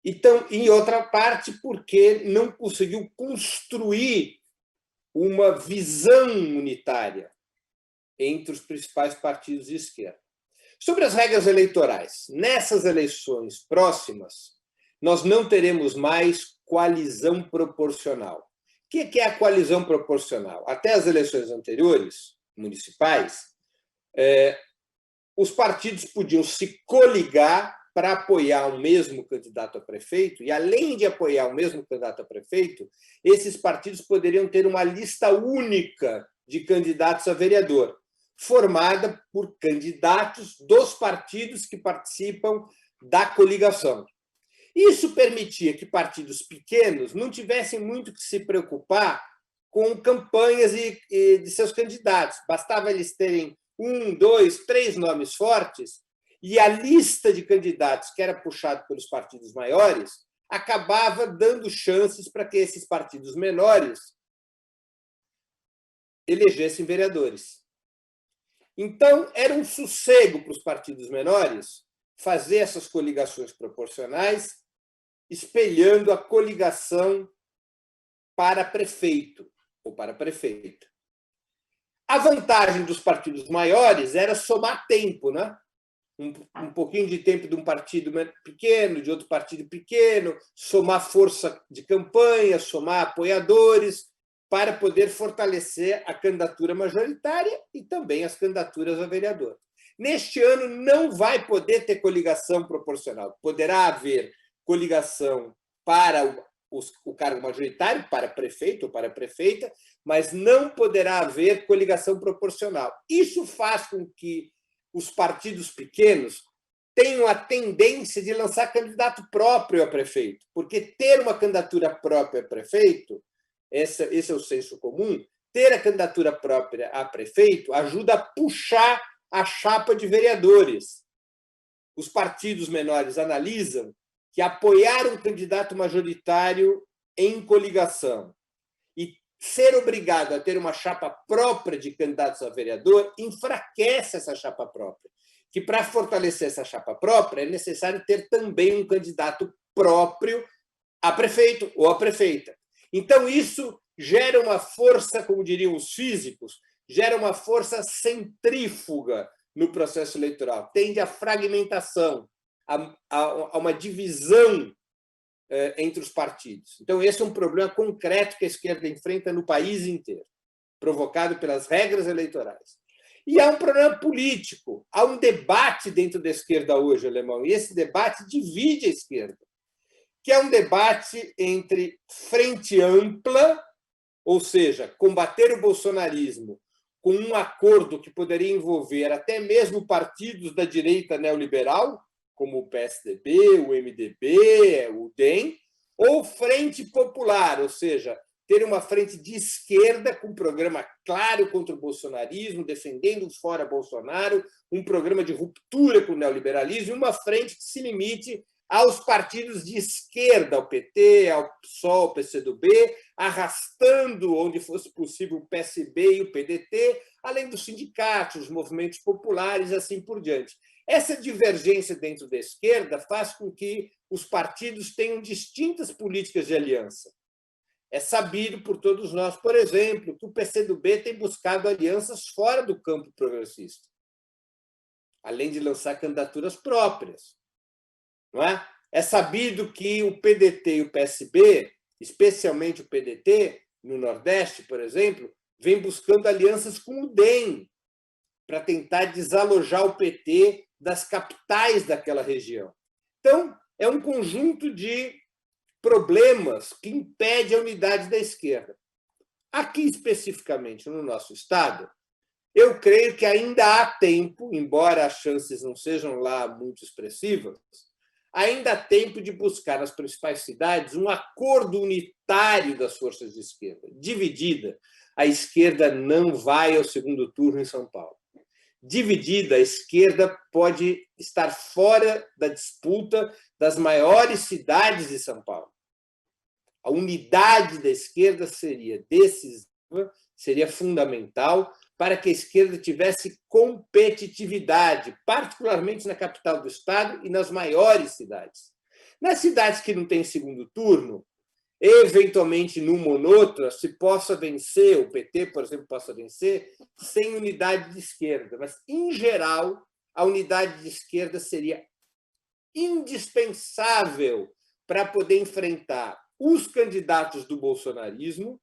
então, em outra parte, porque não conseguiu construir uma visão unitária entre os principais partidos de esquerda. Sobre as regras eleitorais, nessas eleições próximas, nós não teremos mais coalizão proporcional. que é a coalizão proporcional? Até as eleições anteriores, municipais, os partidos podiam se coligar para apoiar o mesmo candidato a prefeito, e, além de apoiar o mesmo candidato a prefeito, esses partidos poderiam ter uma lista única de candidatos a vereador, formada por candidatos dos partidos que participam da coligação. Isso permitia que partidos pequenos não tivessem muito que se preocupar com campanhas de seus candidatos. Bastava eles terem 1, 2, 3 nomes fortes e a lista de candidatos que era puxada pelos partidos maiores acabava dando chances para que esses partidos menores elegessem vereadores. Então, era um sossego para os partidos menores fazer essas coligações proporcionais, espelhando a coligação para prefeito ou para prefeita. A vantagem dos partidos maiores era somar tempo, né? Um pouquinho de tempo de um partido pequeno, de outro partido pequeno, somar força de campanha, somar apoiadores, para poder fortalecer a candidatura majoritária e também as candidaturas a vereador. Neste ano, não vai poder ter coligação proporcional. Poderá haver coligação para o cargo majoritário, para prefeito ou para prefeita, mas não poderá haver coligação proporcional. Isso faz com que os partidos pequenos tenham a tendência de lançar candidato próprio a prefeito, porque ter uma candidatura própria a prefeito, esse é o senso comum, ter a candidatura própria a prefeito ajuda a puxar a chapa de vereadores. Os partidos menores analisam que apoiar um candidato majoritário em coligação e ser obrigado a ter uma chapa própria de candidatos a vereador enfraquece essa chapa própria. Que para fortalecer essa chapa própria é necessário ter também um candidato próprio a prefeito ou a prefeita. Então, isso gera uma força, como diriam os físicos, gera uma força centrífuga no processo eleitoral, tende à fragmentação, a uma divisão entre os partidos. Então, esse é um problema concreto que a esquerda enfrenta no país inteiro, provocado pelas regras eleitorais. E há um problema político, há um debate dentro da esquerda hoje, alemão, e esse debate divide a esquerda, que é um debate entre frente ampla, ou seja, combater o bolsonarismo com um acordo que poderia envolver até mesmo partidos da direita neoliberal, como o PSDB, o MDB, o DEM, ou frente popular, ou seja, ter uma frente de esquerda com um programa claro contra o bolsonarismo, defendendo fora Bolsonaro, um programa de ruptura com o neoliberalismo, e uma frente que se limite aos partidos de esquerda, ao PT, ao PSOL, ao PCdoB, arrastando, onde fosse possível, o PSB e o PDT, além dos sindicatos, os movimentos populares e assim por diante. Essa divergência dentro da esquerda faz com que os partidos tenham distintas políticas de aliança. É sabido por todos nós, por exemplo, que o PCdoB tem buscado alianças fora do campo progressista, além de lançar candidaturas próprias. Não é? É sabido que o PDT e o PSB, especialmente o PDT, no Nordeste, por exemplo, vem buscando alianças com o DEM para tentar desalojar o PT das capitais daquela região. Então, é um conjunto de problemas que impede a unidade da esquerda. Aqui, especificamente, no nosso Estado, eu creio que ainda há tempo, embora as chances não sejam lá muito expressivas, ainda há tempo de buscar nas principais cidades um acordo unitário das forças de esquerda. Dividida, a esquerda não vai ao segundo turno em São Paulo. Dividida, a esquerda pode estar fora da disputa das maiores cidades de São Paulo. A unidade da esquerda seria decisiva, seria fundamental para que a esquerda tivesse competitividade, particularmente na capital do Estado e nas maiores cidades. Nas cidades que não têm segundo turno, eventualmente, numa ou noutra, se possa vencer, o PT, por exemplo, possa vencer, sem unidade de esquerda. Mas, em geral, a unidade de esquerda seria indispensável para poder enfrentar os candidatos do bolsonarismo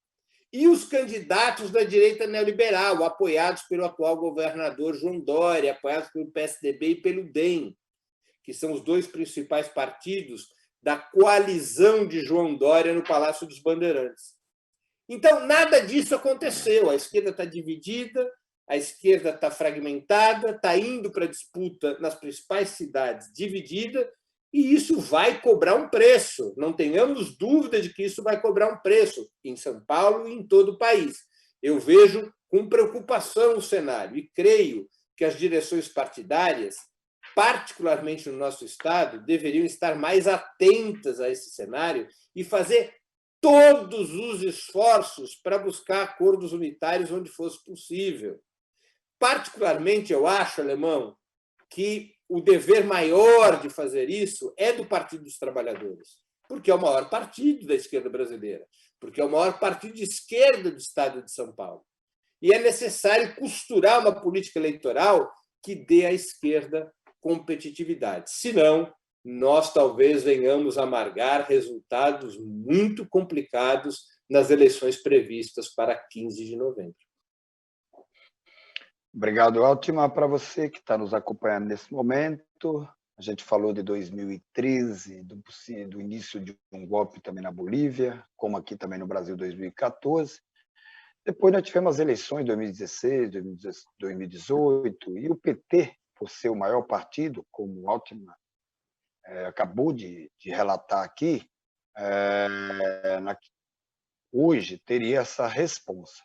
e os candidatos da direita neoliberal, apoiados pelo atual governador João Dória, apoiados pelo PSDB e pelo DEM, que são os dois principais partidos da coalizão de João Dória no Palácio dos Bandeirantes. Então, nada disso aconteceu. A esquerda está dividida, a esquerda está fragmentada, está indo para a disputa nas principais cidades dividida, e isso vai cobrar um preço. Não tenhamos dúvida de que isso vai cobrar um preço em São Paulo e em todo o país. Eu vejo com preocupação o cenário e creio que as direções partidárias, particularmente no nosso Estado, deveriam estar mais atentas a esse cenário e fazer todos os esforços para buscar acordos unitários onde fosse possível. Particularmente, eu acho, Alemão, que o dever maior de fazer isso é do Partido dos Trabalhadores, porque é o maior partido da esquerda brasileira, porque é o maior partido de esquerda do Estado de São Paulo. E é necessário costurar uma política eleitoral que dê à esquerda competitividade. Senão, nós talvez venhamos a amargar resultados muito complicados nas eleições previstas para 15 de novembro. Obrigado, Altima. Para você que está nos acompanhando nesse momento, a gente falou de 2013, do início de um golpe também na Bolívia, como aqui também no Brasil, 2014. Depois nós tivemos as eleições de 2016, 2018, e o PT, por ser o maior partido, como o Altima acabou de relatar aqui, hoje teria essa responsa.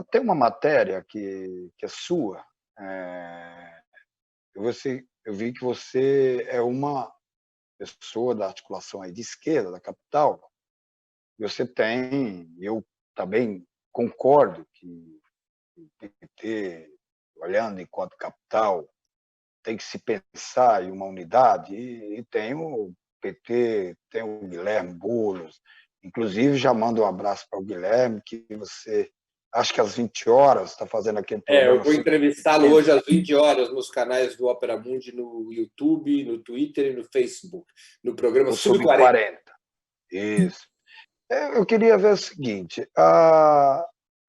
Tem uma matéria que é sua. Eu vi que você é uma pessoa da articulação aí de esquerda, da capital. Você tem, eu também concordo que o PT, olhando enquanto capital, tem que se pensar em uma unidade, e tem o PT, tem o Guilherme Boulos, inclusive já mando um abraço para o Guilherme, que você, acho que às 20 horas, está fazendo aquele programa. Eu vou entrevistá-lo hoje às 20 horas nos canais do Opera Mundi, no YouTube, no Twitter e no Facebook, no programa Sub-40. Isso. Eu queria ver o seguinte,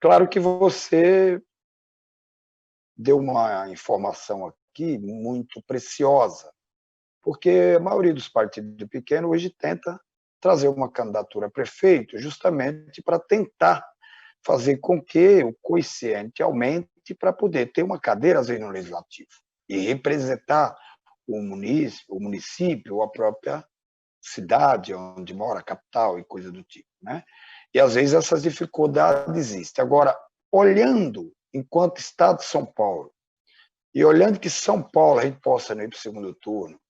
claro que você deu uma informação aqui muito preciosa, porque a maioria dos partidos pequenos hoje tenta trazer uma candidatura a prefeito justamente para tentar fazer com que o quociente aumente para poder ter uma cadeira, às vezes, no legislativo e representar o município ou a própria cidade onde mora, a capital e coisa do tipo, né? E, às vezes, essas dificuldades existem. Agora, olhando enquanto Estado de São Paulo, e olhando que São Paulo a gente possa ir para o segundo turno,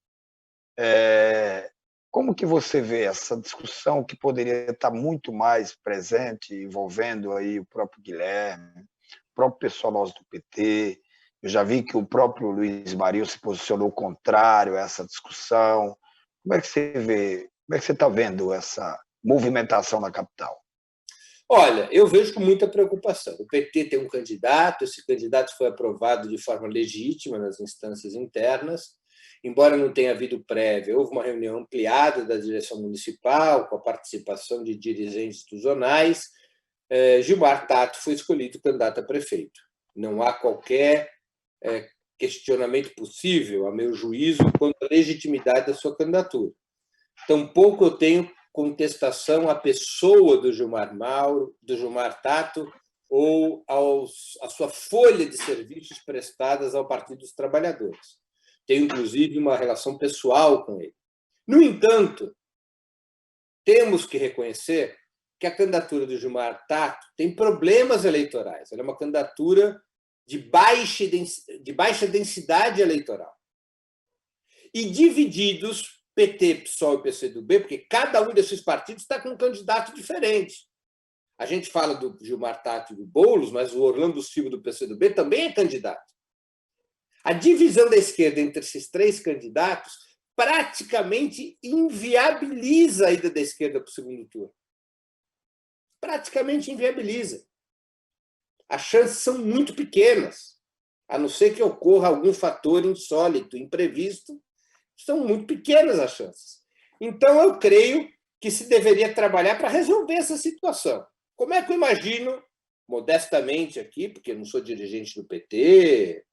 como que você vê essa discussão que poderia estar muito mais presente, envolvendo aí o próprio Guilherme, o próprio pessoal nosso do PT? Eu já vi que o próprio Luiz Marinho se posicionou contrário a essa discussão. Como é que você vê, como é que você está vendo essa movimentação na capital? Olha, eu vejo com muita preocupação. O PT tem um candidato, esse candidato foi aprovado de forma legítima nas instâncias internas, embora não tenha havido prévia. Houve uma reunião ampliada da direção municipal, com a participação de dirigentes institucionais. Gilmar Tato foi escolhido candidato a prefeito. Não há qualquer questionamento possível, a meu juízo, quanto à legitimidade da sua candidatura. Tampouco eu tenho contestação à pessoa do Gilmar Tato ou à sua folha de serviços prestadas ao Partido dos Trabalhadores. Tenho, inclusive, uma relação pessoal com ele. No entanto, temos que reconhecer que a candidatura do Gilmar Tato tem problemas eleitorais. Ela é uma candidatura de baixa densidade eleitoral. E divididos, PT, PSOL e PCdoB, porque cada um desses partidos está com um candidato diferente. A gente fala do Gilmar Tato e do Boulos, mas o Orlando Silva do PCdoB também é candidato. A divisão da esquerda entre esses três candidatos praticamente inviabiliza a ida da esquerda para o segundo turno. Praticamente inviabiliza. As chances são muito pequenas, a não ser que ocorra algum fator insólito, imprevisto. São muito pequenas as chances. Então, eu creio que se deveria trabalhar para resolver essa situação. Como é que eu imagino, modestamente aqui, porque eu não sou dirigente do PT,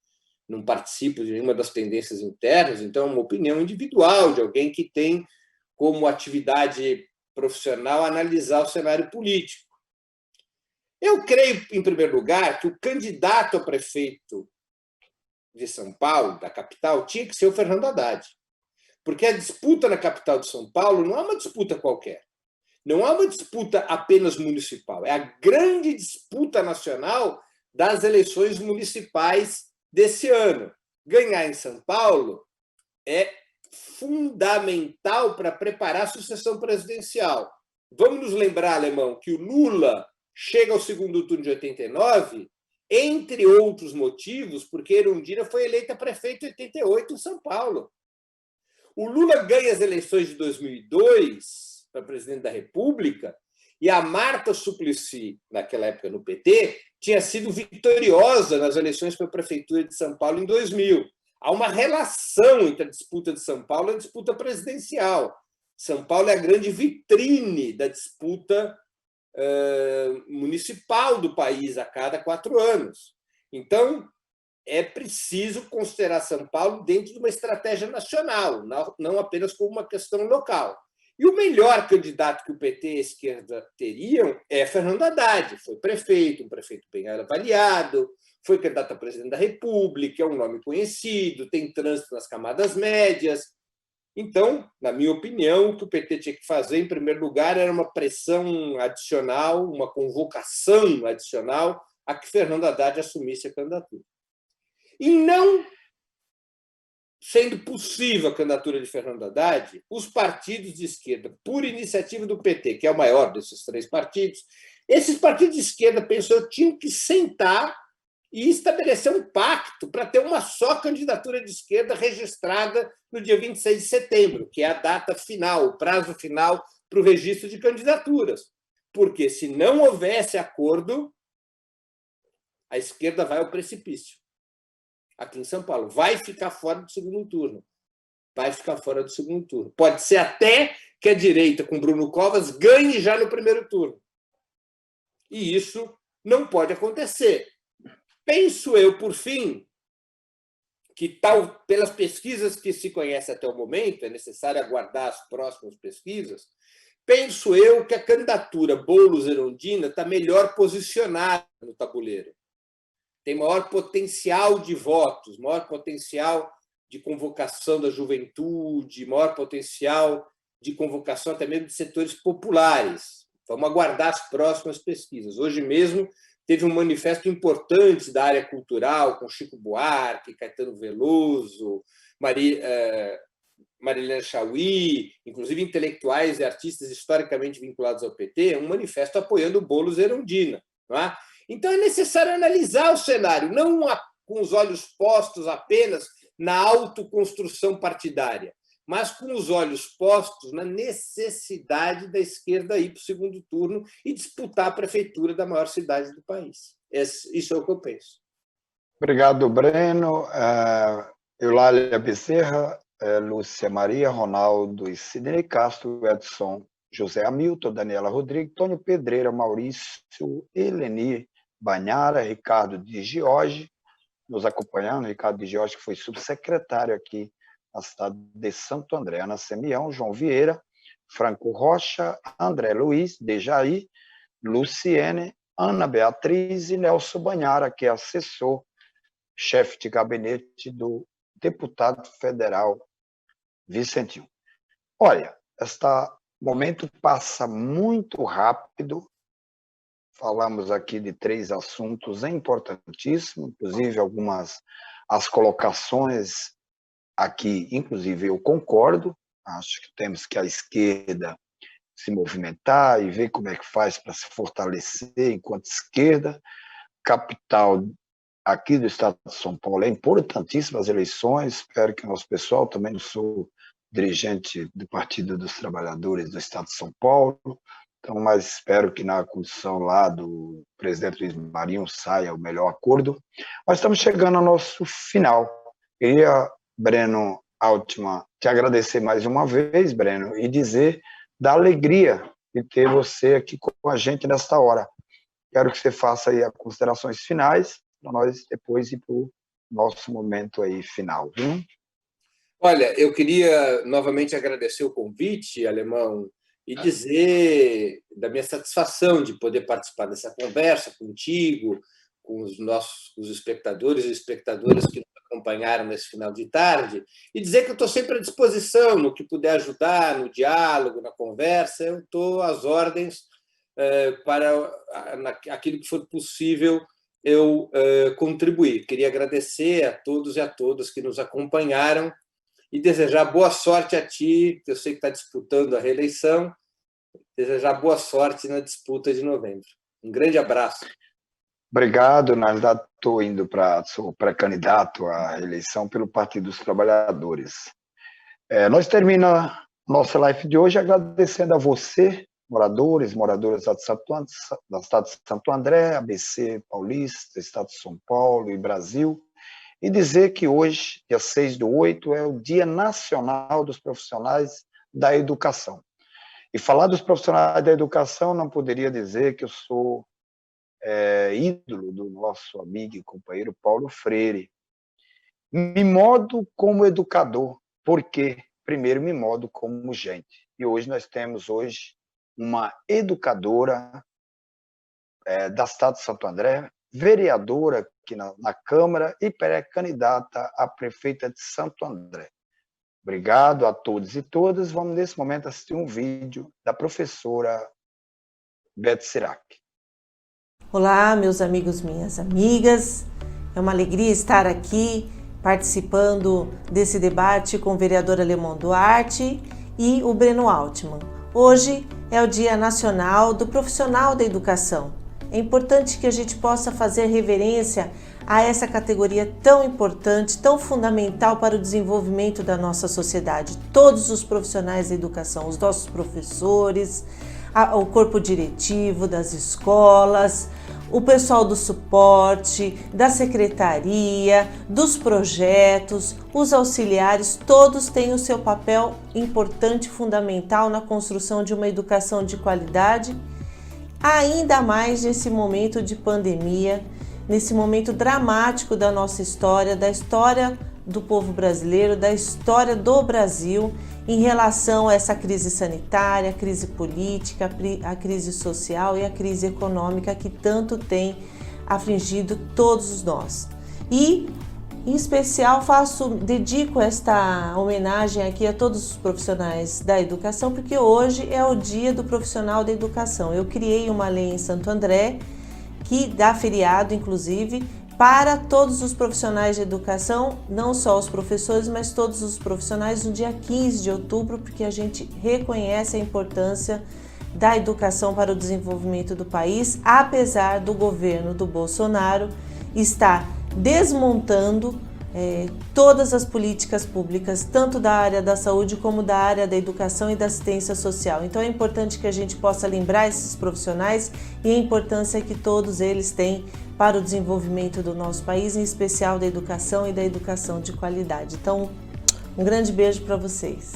não participo de nenhuma das tendências internas, então é uma opinião individual de alguém que tem como atividade profissional analisar o cenário político. Eu creio, em primeiro lugar, que o candidato a prefeito de São Paulo, da capital, tinha que ser o Fernando Haddad. Porque a disputa na capital de São Paulo não é uma disputa qualquer. Não é uma disputa apenas municipal. É a grande disputa nacional das eleições municipais desse ano. Ganhar em São Paulo é fundamental para preparar a sucessão presidencial. Vamos nos lembrar, Alemão, que o Lula chega ao segundo turno de 89, entre outros motivos, porque Erundina foi eleita prefeito em 88 em São Paulo. O Lula ganha as eleições de 2002 para presidente da República e a Marta Suplicy, naquela época no PT, tinha sido vitoriosa nas eleições para a prefeitura de São Paulo em 2000. Há uma relação entre a disputa de São Paulo e a disputa presidencial. São Paulo é a grande vitrine da disputa municipal do país a cada 4 anos. Então, é preciso considerar São Paulo dentro de uma estratégia nacional, não apenas como uma questão local. E o melhor candidato que o PT e a esquerda teriam é Fernando Haddad. Foi prefeito, um prefeito bem avaliado, foi candidato a presidente da República, é um nome conhecido, tem trânsito nas camadas médias. Então, na minha opinião, o que o PT tinha que fazer, em primeiro lugar, era uma pressão adicional, uma convocação adicional a que Fernando Haddad assumisse a candidatura. E não sendo possível a candidatura de Fernando Haddad, os partidos de esquerda, por iniciativa do PT, que é o maior desses 3 partidos, esses partidos de esquerda, penso eu, tinham que sentar e estabelecer um pacto para ter uma só candidatura de esquerda registrada no dia 26 de setembro, que é a data final, o prazo final para o registro de candidaturas. Porque, se não houvesse acordo, a esquerda vai ao precipício. Aqui em São Paulo, vai ficar fora do segundo turno. Vai ficar fora do segundo turno. Pode ser até que a direita, com Bruno Covas, ganhe já no primeiro turno. E isso não pode acontecer. Penso eu, por fim, que tal, pelas pesquisas que se conhece até o momento, é necessário aguardar as próximas pesquisas, penso eu que a candidatura Boulos-Erundina está melhor posicionada no tabuleiro. Tem maior potencial de votos, maior potencial de convocação da juventude, maior potencial de convocação até mesmo de setores populares. Vamos aguardar as próximas pesquisas. Hoje mesmo teve um manifesto importante da área cultural, com Chico Buarque, Caetano Veloso, Marilena Chaui, inclusive intelectuais e artistas historicamente vinculados ao PT, um manifesto apoiando o Boulos-Erundina. Não é? Então, é necessário analisar o cenário, não com os olhos postos apenas na autoconstrução partidária, mas com os olhos postos na necessidade da esquerda ir para o segundo turno e disputar a prefeitura da maior cidade do país. Isso é o que eu penso. Obrigado, Breno. Eulália Bezerra, Lúcia Maria, Ronaldo e Sidney Castro, Edson, José Hamilton, Daniela Rodrigues, Tônio Pedreira, Maurício, Eleni Banhara, Ricardo de Giorgi, nos acompanhando, Ricardo de Giorgi, que foi subsecretário aqui na cidade de Santo André, Ana Semião, João Vieira, Franco Rocha, André Luiz, Dejaí, Luciene, Ana Beatriz e Nelson Banhara, que é assessor, chefe de gabinete do deputado federal Vicentinho. Olha, este momento passa muito rápido. Falamos aqui de 3 assuntos importantíssimos, inclusive as colocações aqui, inclusive eu concordo, acho que temos que a esquerda se movimentar e ver como é que faz para se fortalecer enquanto esquerda. Capital aqui do estado de São Paulo é importantíssima as eleições, espero que o nosso pessoal, também não sou dirigente do Partido dos Trabalhadores do estado de São Paulo, então, mas espero que na condição lá do presidente Luiz Marinho saia o melhor acordo. Nós estamos chegando ao nosso final. Queria, Breno Altman, te agradecer mais uma vez, Breno, e dizer da alegria de ter você aqui com a gente nesta hora. quero que você faça aí as considerações finais, para nós depois ir para o nosso momento aí final, viu? Olha, eu queria novamente agradecer o convite, Alemão, e dizer da minha satisfação de poder participar dessa conversa contigo, com os espectadores e espectadoras que nos acompanharam nesse final de tarde, e dizer que eu estou sempre à disposição no que puder ajudar, no diálogo, na conversa, eu estou às ordens para aquilo que for possível eu contribuir. Queria agradecer a todos e a todas que nos acompanharam e desejar boa sorte a ti, que eu sei que está disputando a reeleição, desejar boa sorte na disputa de novembro. Um grande abraço. Obrigado. Na verdade, estou indo sou pré-candidato à reeleição pelo Partido dos Trabalhadores. Nós terminamos nossa live de hoje agradecendo a você, moradoras da cidade de Santo André, ABC Paulista, Estado de São Paulo e Brasil, e dizer que hoje, dia 6/8, é o Dia Nacional dos Profissionais da Educação. E falar dos profissionais da educação, não poderia dizer que eu sou ídolo do nosso amigo e companheiro Paulo Freire. Me modo como educador, porque primeiro me modo como gente. E hoje nós temos uma educadora da cidade de Santo André, vereadora aqui na Câmara e pré-candidata a prefeita de Santo André. Obrigado a todos e todas. Vamos, nesse momento, assistir um vídeo da professora Beth Sirac. Olá, meus amigos, minhas amigas. É uma alegria estar aqui participando desse debate com o vereador Alemão Duarte e o Breno Altman. Hoje é o Dia Nacional do Profissional da Educação. É importante que a gente possa fazer reverência a essa categoria tão importante, tão fundamental para o desenvolvimento da nossa sociedade. Todos os profissionais da educação, os nossos professores, o corpo diretivo das escolas, o pessoal do suporte, da secretaria, dos projetos, os auxiliares, todos têm o seu papel importante, fundamental na construção de uma educação de qualidade, ainda mais nesse momento de pandemia, nesse momento dramático da nossa história, da história do povo brasileiro, da história do Brasil em relação a essa crise sanitária, a crise política, a crise social e a crise econômica que tanto tem afligido todos nós. E, em especial, dedico esta homenagem aqui a todos os profissionais da educação, porque hoje é o Dia do Profissional da Educação. Eu criei uma lei em Santo André que dá feriado, inclusive, para todos os profissionais de educação, não só os professores, mas todos os profissionais no dia 15 de outubro, porque a gente reconhece a importância da educação para o desenvolvimento do país, apesar do governo do Bolsonaro estar desmontando todas as políticas públicas, tanto da área da saúde como da área da educação e da assistência social. Então é importante que a gente possa lembrar esses profissionais e a importância que todos eles têm para o desenvolvimento do nosso país, em especial da educação e da educação de qualidade. Então, um grande beijo para vocês.